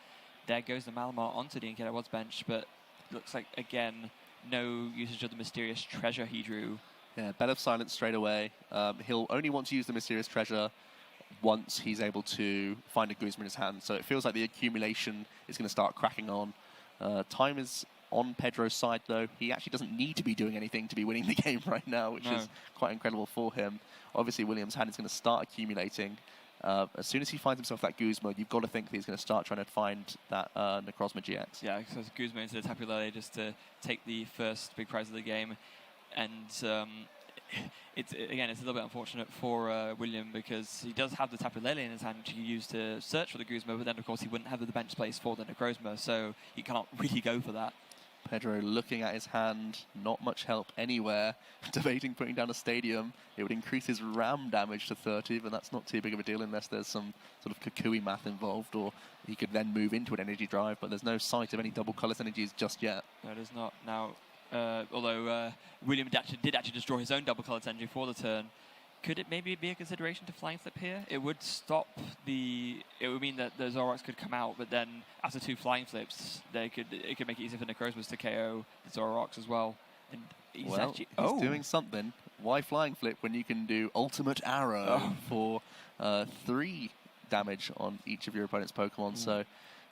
There goes the Malamar onto the Inkay that was benched, but looks like, again, no usage of the Mysterious Treasure he drew. Yeah, Bell of Silence straight away. He'll only want to use the Mysterious Treasure once he's able to find a Guzma in his hand, so it feels like the accumulation is going to start cracking on. Time is on Pedro's side, though. He actually doesn't need to be doing anything to be winning the game right now, which is quite incredible for him. Obviously, William's hand is going to start accumulating. As soon as he finds himself that Guzma, you've got to think that he's going to start trying to find that Necrozma GX. Yeah, so Guzma into the Tapu Lele just to take the first big prize of the game. And it's a little bit unfortunate for William because he does have the Tapu Lele in his hand, which he used to search for the Guzma, but then, of course, he wouldn't have the bench space for the Necrozma, so he can't really go for that. Pedro looking at his hand, not much help anywhere. Debating putting down a Stadium. It would increase his RAM damage to 30, but that's not too big of a deal unless there's some sort of Kukui math involved, or he could then move into an Energy Drive, but there's no sight of any double colorless energies just yet. No, there's not. Now, Although William did actually just draw his own double colored energy for the turn. Could it maybe be a consideration to flying flip here? It would stop the. It would mean that the Zoroarks could come out, but then after 2 flying flips, it could make it easier for Necrozmas to KO the Zoroarks as well. And he's he's doing something. Why flying flip when you can do ultimate arrow for 3 damage on each of your opponent's Pokemon? So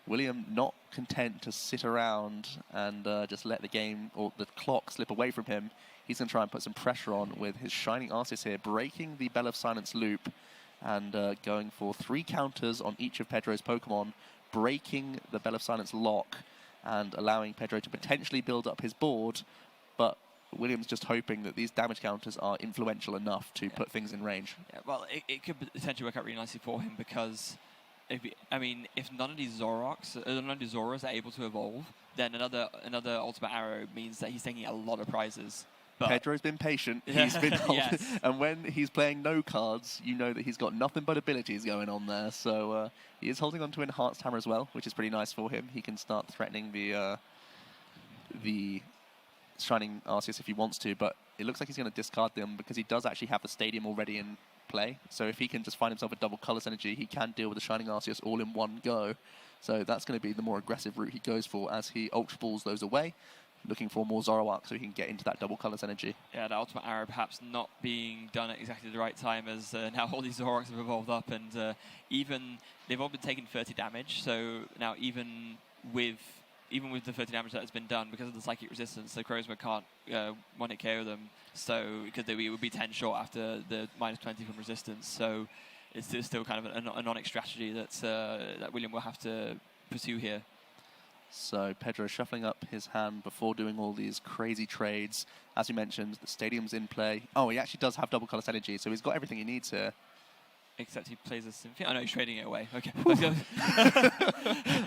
William not content to sit around and just let the game or the clock slip away from him. He's going to try and put some pressure on with his Shining Arceus here, breaking the Bell of Silence loop and going for 3 counters on each of Pedro's Pokemon, breaking the Bell of Silence lock and allowing Pedro to potentially build up his board. But William's just hoping that these damage counters are influential enough to put things in range. Yeah, well, it could potentially work out really nicely for him because, if none of these none of these Zoras are able to evolve, then another Ultimate Arrow means that he's taking a lot of prizes. But Pedro's been patient. He's been and when he's playing no cards, you know that he's got nothing but abilities going on there. So he is holding on to Enhanced Hammer as well, which is pretty nice for him. He can start threatening the Shining Arceus if he wants to, but it looks like he's going to discard them because he does actually have the Stadium already in play. So if he can just find himself a double Colorless Energy, he can deal with the Shining Arceus all in one go. So that's going to be the more aggressive route he goes for as he Ultra Balls those away, looking for more Zoroark so he can get into that double Colorless Energy. Yeah, the Ultimate Arrow perhaps not being done at exactly the right time as now all these Zoroarks have evolved up and even they've all been taking 30 damage. So now even with the 30 damage that has been done, because of the Psychic Resistance, the Necrozma can't one-hit KO them, so because it would be 10 short after the -20 from Resistance. So it's still kind of an Onyx strategy that William will have to pursue here. So Pedro shuffling up his hand before doing all these crazy trades. As you mentioned, the Stadium's in play. Oh, he actually does have double Colorless Energy, so he's got everything he needs here. Except he plays a Symphony. Oh no, he's trading it away. Okay.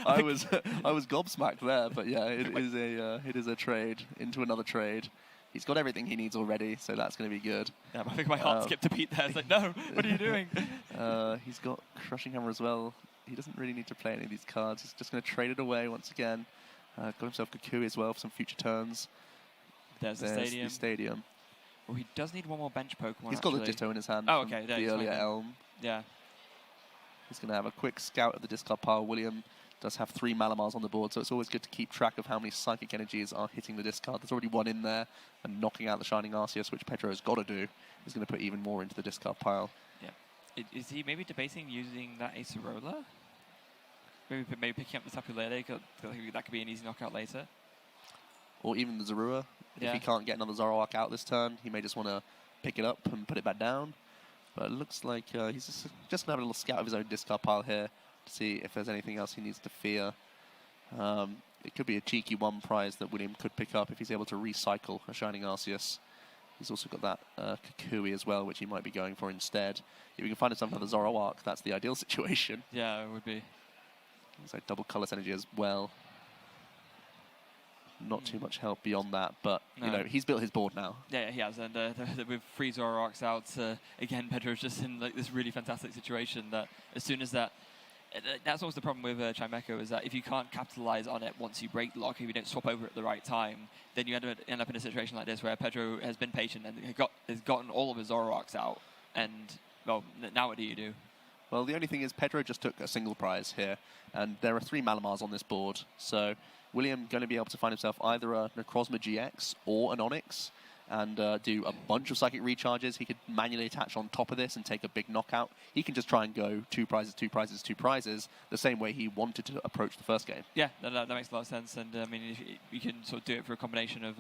I was gobsmacked there, but yeah, it is a trade into another trade. He's got everything he needs already, so that's going to be good. Yeah, I think my heart skipped a beat there. It's like, no, what are you doing? He's got Crushing Hammer as well. He doesn't really need to play any of these cards. He's just going to trade it away once again. Got himself Kukui as well for some future turns. There's the Stadium. Well, he does need one more bench Pokemon. He's got the Ditto in his hand. Oh, okay. The earlier Elm. Yeah. He's going to have a quick scout of the discard pile. William does have 3 Malamars on the board, so it's always good to keep track of how many Psychic Energies are hitting the discard. There's already one in there, and knocking out the Shining Arceus, which Pedro's got to do, is going to put even more into the discard pile. Yeah. Is he maybe debating using that Acerola? Maybe picking up the Tapu Lele, that could be an easy knockout later. Or even the Zorua. Yeah. If he can't get another Zoroark out this turn, he may just want to pick it up and put it back down. But it looks like he's just going to have a little scout of his own discard pile here to see if there's anything else he needs to fear. It could be a cheeky 1 prize that William could pick up if he's able to recycle a Shining Arceus. He's also got that Kukui as well, which he might be going for instead. If he can find himself another Zoroark, that's the ideal situation. Yeah, it would be. It's like double Colorless Energy as well. Not too much help beyond that, but you know, he's built his board now. Yeah, he has, and with 3 Zoroarks out, again, Pedro's just in like this really fantastic situation that as soon as that's always the problem with Chimecho, is that if you can't capitalize on it once you break the lock, if you don't swap over at the right time, then you end up in a situation like this where Pedro has been patient and has gotten all of his Zoroarks out, and well, now what do you do? Well, the only thing is Pedro just took a single prize here, and there are 3 Malamars on this board, so William going to be able to find himself either a Necrozma GX or an Onyx and do a bunch of Psychic Recharges. He could manually attach on top of this and take a big knockout. He can just try and go 2 prizes, 2 prizes, 2 prizes, the same way he wanted to approach the first game. Yeah, that makes a lot of sense, and I mean, you can sort of do it for a combination of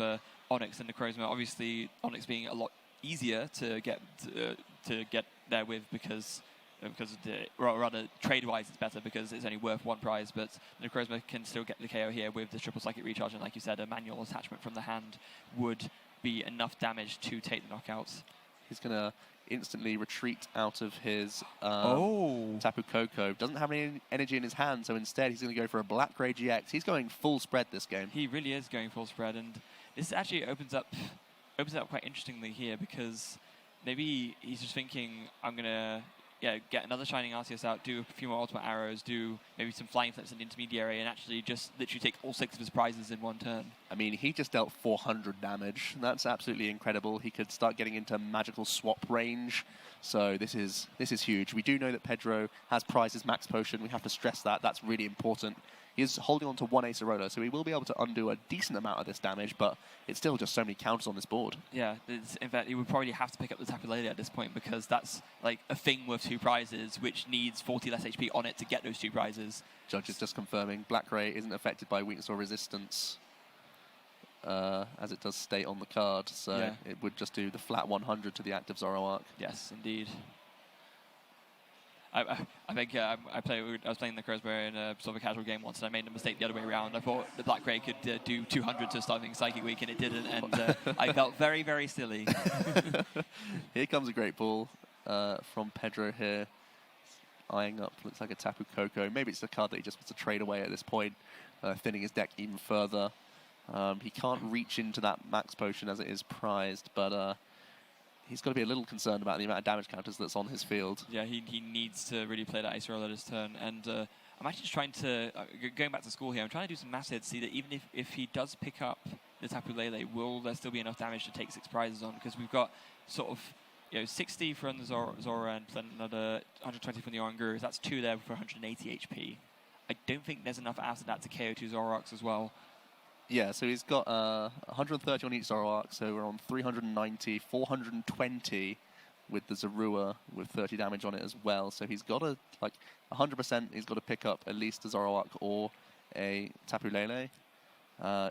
Onyx and Necrozma. Obviously, Onyx being a lot easier to get there with because rather trade-wise it's better because it's only worth 1 prize, but Necrozma can still get the KO here with the triple Psychic Recharge, and like you said, a manual attachment from the hand would be enough damage to take the knockouts. He's going to instantly retreat out of his Tapu Koko. Doesn't have any energy in his hand, so instead he's going to go for a Black-Grey GX. He's going full spread this game. He really is going full spread, and this actually opens up quite interestingly here because maybe he's just thinking, I'm going to get another Shining Arceus out, do a few more Ultimate Arrows, do maybe some Flying Flips in the intermediary, and actually just literally take all 6 of his prizes in one turn. I mean, he just dealt 400 damage. That's absolutely incredible. He could start getting into magical swap range. So this is huge. We do know that Pedro has prizes max potion. We have to stress that. That's really important. He is holding on to 1 Acerola, so he will be able to undo a decent amount of this damage, but it's still just so many counters on this board. Yeah, in fact, he would probably have to pick up the Tapu Lele at this point, because that's like a thing worth 2 prizes, which needs 40 less HP on it to get those 2 prizes. Judge is just confirming Black Ray isn't affected by weakness or resistance, as it does state on the card, so it would just do the flat 100 to the active Zoroark. Yes, indeed. I think I was playing the Crossbow in a sort of a casual game once, and I made a mistake the other way around. I thought the Black Ray could do 200 to starting Psychic Week, and it didn't, and I felt very, very silly. Here comes a great ball from Pedro here. Eyeing up, looks like a Tapu Koko. Maybe it's a card that he just wants to trade away at this point, thinning his deck even further. He can't reach into that max potion as it is prized, but he's got to be a little concerned about the amount of damage counters that's on his field. Yeah, he needs to really play that Acerola this turn. And I'm actually just trying to, going back to school here, I'm trying to do some maths here to see that even if he does pick up the Tapu Lele, will there still be enough damage to take 6 prizes on? Because we've got sort of 60 from the Zora and then another 120 from the Oranguru. That's 2 there for 180 HP. I don't think there's enough after that to KO 2 Zoroarks as well. Yeah, so he's got 130 on each Zoroark, so we're on 390, 420 with the Zorua with 30 damage on it as well. So he's got to, 100%, he's got to pick up at least a Zoroark or a Tapu Lele.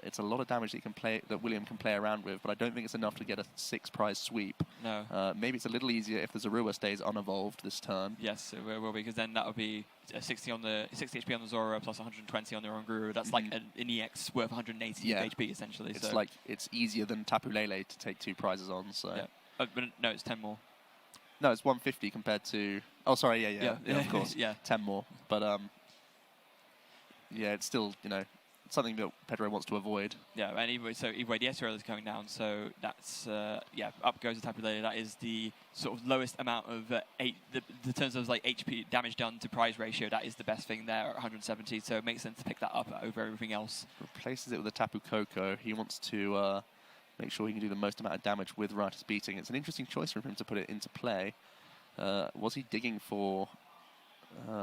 It's a lot of damage that William can play around with, but I don't think it's enough to get a 6 prize sweep. No. Maybe it's a little easier if the Zorua stays unevolved this turn. Yes, it will be, because then that would be 60 HP on the Zora plus 120 on the Oranguru. That's like an EX worth 180 HP essentially. It's it's easier than Tapu Lele to take 2 prizes on. So. Yeah. But no, it's 10 more. No, it's 150 compared to. Oh, sorry, yeah, of course, 10 more. But it's still something that Pedro wants to avoid. Yeah, and either way, the SRL is coming down, so that's, up goes the Tapu Lele. That is the sort of lowest amount of, the terms of HP damage done to prize ratio, that is the best thing there at 170, so it makes sense to pick that up over everything else. Replaces it with a Tapu Koko. He wants to make sure he can do the most amount of damage with Riotous Beating. It's an interesting choice for him to put it into play. Was he digging for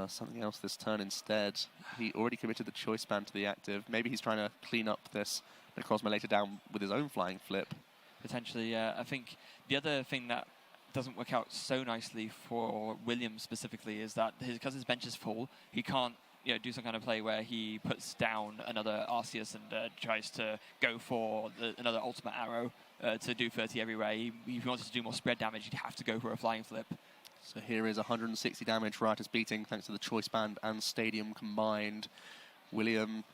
something else this turn instead? He already committed the choice band to the active. Maybe he's trying to clean up this Necrozma later down with his own flying flip. Potentially, yeah. I think the other thing that doesn't work out so nicely for Williams specifically is that because his bench is full, he can't do some kind of play where he puts down another Arceus and tries to go for another Ultimate Arrow to do 30 everywhere. If he wanted to do more spread damage, he'd have to go for a flying flip. So here is 160 damage, Riotous Beating, thanks to the Choice Band and Stadium combined. William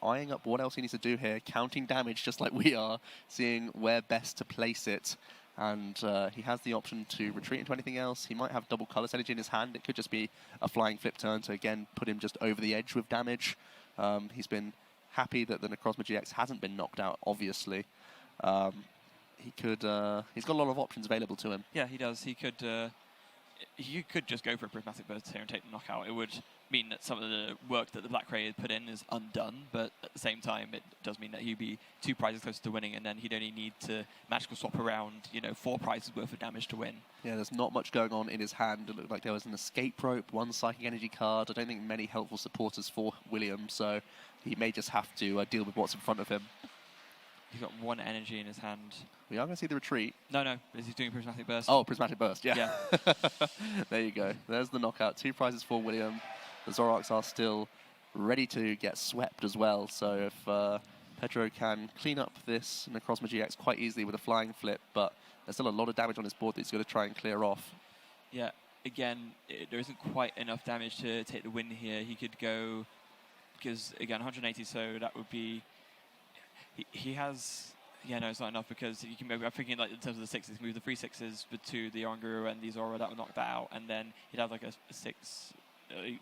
eyeing up what else he needs to do here, counting damage just like we are, seeing where best to place it. And he has the option to retreat into anything else. He might have double Colorless Energy in his hand. It could just be a flying flip turn to, again, put him just over the edge with damage. He's been happy that the Necrozma GX hasn't been knocked out, obviously. He's got a lot of options available to him. Yeah, he does. He could just go for a Prismatic Burst here and take the knockout. It would mean that some of the work that the Black Ray had put in is undone, but at the same time, it does mean that he'd be 2 prizes closer to winning, and then he'd only need to magical swap around, 4 prizes worth of damage to win. Yeah, there's not much going on in his hand. It looked like there was an Escape Rope, 1 Psychic Energy card. I don't think many helpful supporters for William, so he may just have to deal with what's in front of him. He's got 1 energy in his hand. We are going to see the retreat. No, he's doing Prismatic Burst. Oh, Prismatic Burst, yeah. There you go. There's the knockout. 2 prizes for William. The Zoroarks are still ready to get swept as well. So if Pedro can clean up this Necrozma GX quite easily with a flying flip, but there's still a lot of damage on his board that he's going to try and clear off. Yeah, again, there isn't quite enough damage to take the win here. He could go, because again, 180, so that would be... He has... Yeah, no, it's not enough, because you can. I'm thinking in terms of the 6s, move the 3 6s to the Oranguru and the Zora, that would knock that out, and then he'd have like a 6. It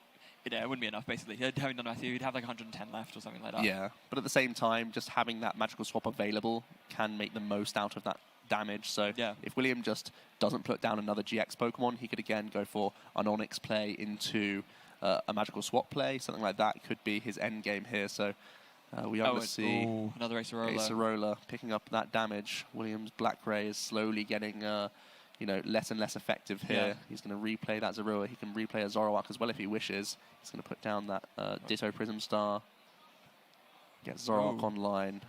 wouldn't be enough, basically. Having done Matthew, he'd have like 110 left or something like that. Yeah, but at the same time, just having that magical swap available can make the most out of that damage. So Yeah. if William just doesn't put down another GX Pokemon, he could again go for an Onix play into a magical swap play, something like that could be his end game here. So we are going to see another Acerola. Acerola picking up that damage. William's Black Ray is slowly getting less and less effective here. Yeah. He's going to replay that Zorua. He can replay a Zoroark as well if he wishes. He's going to put down that Ditto Prism Star. Get Zoroark online.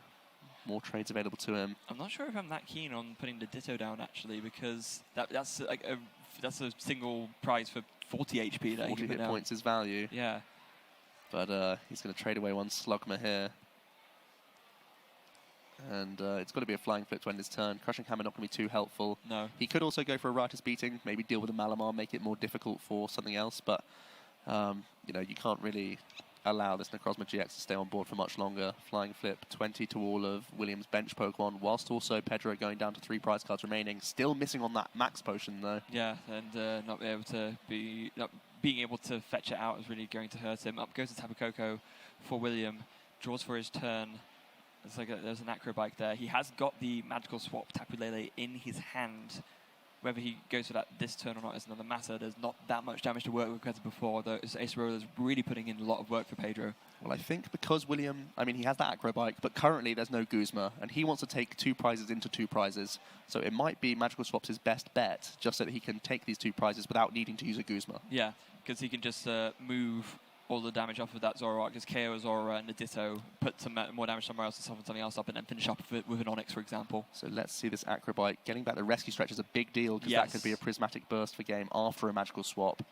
More trades available to him. I'm not sure if I'm that keen on putting the Ditto down actually, because that's a single prize for 40 HP. 40 hit points is value. Yeah. But he's going to trade away one Slugma here. And it's got to be a Flying Flip to end his turn. Crushing Hammer not going to be too helpful. No. He could also go for a Riotous Beating, maybe deal with a Malamar, make it more difficult for something else. But, you can't really allow this Necrozma GX to stay on board for much longer. Flying Flip, 20 to all of William's bench Pokemon, whilst also Pedro going down to 3 prize cards remaining. Still missing on that Max Potion, though. Yeah, and not being able to fetch it out is really going to hurt him. Up goes the Tapu Koko for William. Draws for his turn. It's like there's an Acrobike there. He has got the Magical Swap Tapu Lele in his hand. Whether he goes for that this turn or not is another matter. There's not that much damage to work with compared to before, though Acerola is really putting in a lot of work for Pedro. Well, I think because William, he has that Acrobike, but currently there's no Guzma, and he wants to take 2 prizes into 2 prizes. So it might be Magical Swap's his best bet, just so that he can take these 2 prizes without needing to use a Guzma. Yeah, because he can just move all the damage off of that Zoroark, just KO Zoroark and the Ditto, put some more damage somewhere else to soften something else up, and then finish up with an Onix, for example. So let's see this Acrobike. Getting back the Rescue Stretch is a big deal, because that could be a Prismatic Burst for game after a Magical Swap,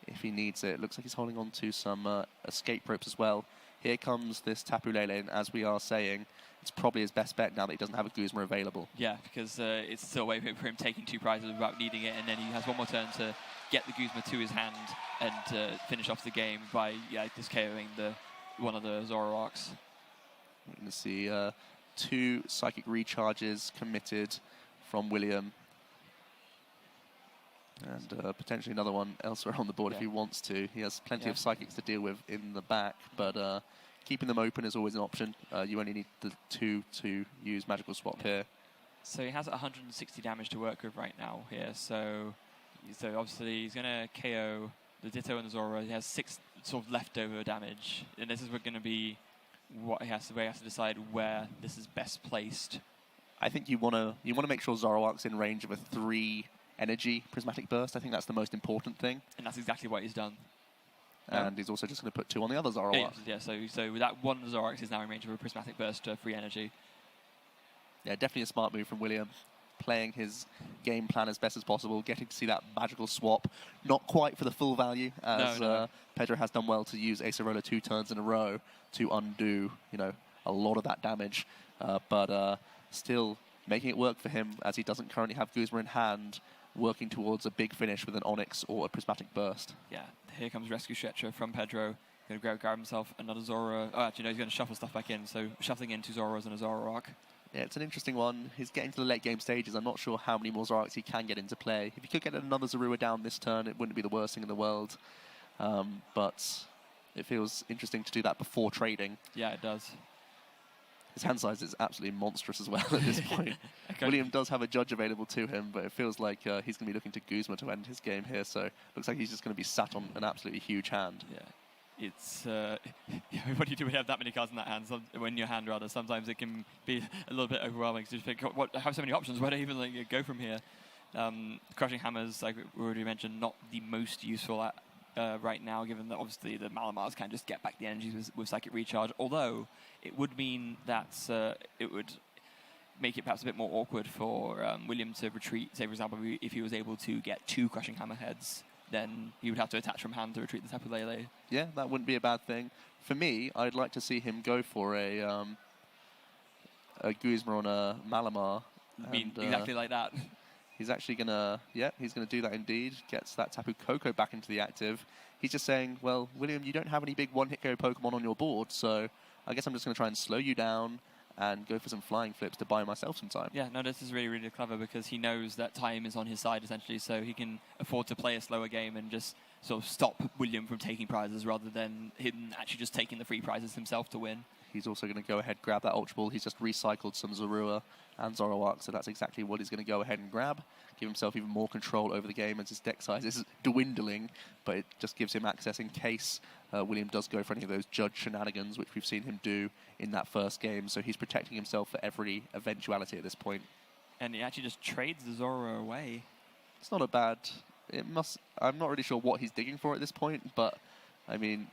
if he needs it. Looks like he's holding on to some escape ropes as well. Here comes this Tapu Lele, and as we are saying, it's probably his best bet now that he doesn't have a Guzma available. Yeah, because it's still a way for him taking 2 prizes without needing it, and then he has one more turn to get the Guzma to his hand and finish off the game by just KOing one of the Zoroarks. We're going to see 2 Psychic Recharges committed from William. And potentially another one elsewhere on the board if he wants to. He has plenty of Psychics to deal with in the back, but keeping them open is always an option. You only need the 2 to use Magical Swap here. So he has 160 damage to work with right now here. So obviously he's going to KO the Ditto and the Zora. He has 6 sort of leftover damage, and this is going to be what he has to decide where this is best placed. I think you want to make sure Zoroark's in range of a 3 energy Prismatic Burst. I think that's the most important thing. And that's exactly what he's done. And he's also just going to put 2 on the other Zoroark. Yeah, so that one Zoroark is now in range of a Prismatic Burst 3 energy. Yeah, definitely a smart move from William. Playing his game plan as best as possible, getting to see that Magical Swap. Not quite for the full value, as Pedro has done well to use Acerola 2 turns in a row to undo, a lot of that damage. But still making it work for him, as he doesn't currently have Guzma in hand, working towards a big finish with an Onix or a Prismatic Burst. Yeah, here comes Rescue Stretcher from Pedro. Going to grab himself another Zora. Oh, actually, no, he's going to shuffle stuff back in. So shuffling in 2 Zoras and a Zoroark. Yeah, it's an interesting one. He's getting to the late game stages. I'm not sure how many more Zoroarks he can get into play. If he could get another Zorua down this turn, it wouldn't be the worst thing in the world. But it feels interesting to do that before trading. Yeah, it does. His hand size is absolutely monstrous as well at this point. Okay. William does have a Judge available to him, but it feels like he's going to be looking to Guzma to end his game here. So looks like he's just going to be sat on an absolutely huge hand. Yeah. It's what do you do when you have that many cards in that hand? In your hand, rather. Sometimes it can be a little bit overwhelming. So you think, I have so many options. Where do I even go from here? Crushing Hammers, like we already mentioned, not the most useful right now, given that obviously the Malamars can just get back the energies with Psychic Recharge. Although it would mean that it would make it perhaps a bit more awkward for William to retreat. Say, for example, if he was able to get 2 Crushing Hammer heads, then he would have to attach from hand to retreat the Tapu Lele. Yeah, that wouldn't be a bad thing. For me, I'd like to see him go for a Guzma on a Malamar. Exactly like that. He's actually going to, he's going to do that indeed. Gets that Tapu Koko back into the active. He's just saying, well, William, you don't have any big one-hit KO Pokemon on your board, so I guess I'm just going to try and slow you down and go for some Flying Flips to buy myself some time. Yeah, no, this is really, really clever because he knows that time is on his side, essentially, so he can afford to play a slower game and just sort of stop William from taking prizes rather than him actually just taking the free prizes himself to win. he's also going to go ahead, grab that Ultra Ball. He's just recycled some Zorua and Zoroark, so that's exactly what he's going to go ahead and grab. Give himself even more control over the game as his deck size is dwindling, but it just gives him access in case William does go for any of those judge shenanigans, which we've seen him do in that first game. So he's protecting himself for every eventuality at this point. And he actually just trades the Zorua away. It's not a bad... I'm not really sure what he's digging for at this point, but, I mean...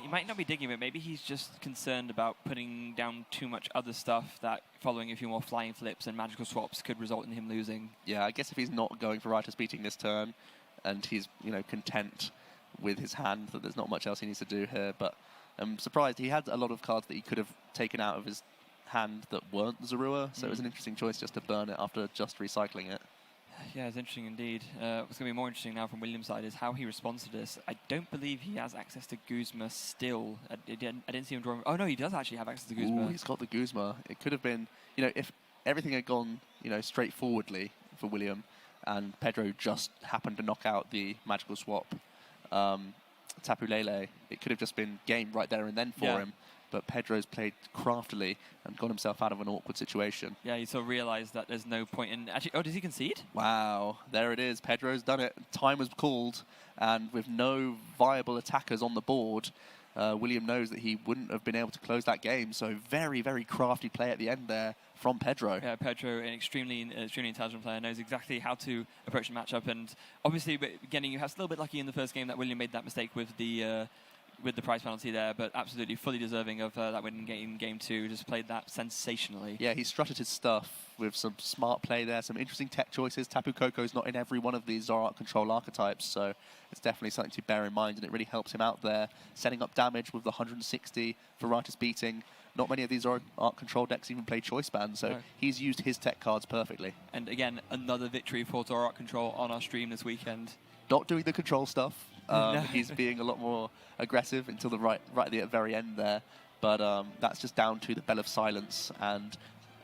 He might not be digging it. Maybe he's just concerned about putting down too much other stuff that following a few more flying flips and magical swaps could result in him losing. Yeah, I guess if he's not going for Ritus beating this turn, and he's, content with his hand, that there's not much else he needs to do here. But I'm surprised. He had a lot of cards that he could have taken out of his hand that weren't Zorua, so it was an interesting choice just to burn it after just recycling it. Yeah, it's interesting indeed. What's going to be more interesting now from William's side is how he responds to this. I don't believe he has access to Guzma still. I didn't see him drawing... Oh, no, he does actually have access to Guzma. Ooh, he's got the Guzma. It could have been... if everything had gone, straightforwardly for William, and Pedro just happened to knock out the magical swap Tapu Lele, it could have just been game right there and then for him. But Pedro's played craftily and got himself out of an awkward situation. Yeah, he sort of realised that there's no point in... Actually, oh, does he concede? Wow, there it is. Pedro's done it. Time was called, and with no viable attackers on the board, William knows that he wouldn't have been able to close that game. So very, very crafty play at the end there from Pedro. Yeah, Pedro, an extremely intelligent player, knows exactly how to approach the matchup. And obviously, you have a little bit lucky in the first game that William made that mistake with the prize penalty there, but absolutely fully deserving of that win in game 2. Just played that sensationally. Yeah, he strutted his stuff with some smart play there, some interesting tech choices. Tapu Koko's not in every one of these Zoroark control archetypes, so it's definitely something to bear in mind, and it really helps him out there, setting up damage with the 160 for Ritus beating. Not many of these Zoroark control decks even play choice band, so he's used his tech cards perfectly. And again, another victory for Zoroark control on our stream this weekend. Not doing the control stuff. He's being a lot more aggressive until the right at the very end there. But that's just down to the Bell of Silence and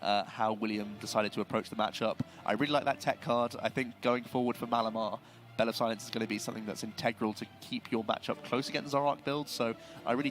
how William decided to approach the matchup. I really like that tech card. I think going forward for Malamar, Bell of Silence is going to be something that's integral to keep your matchup close against Zoroark builds. So I really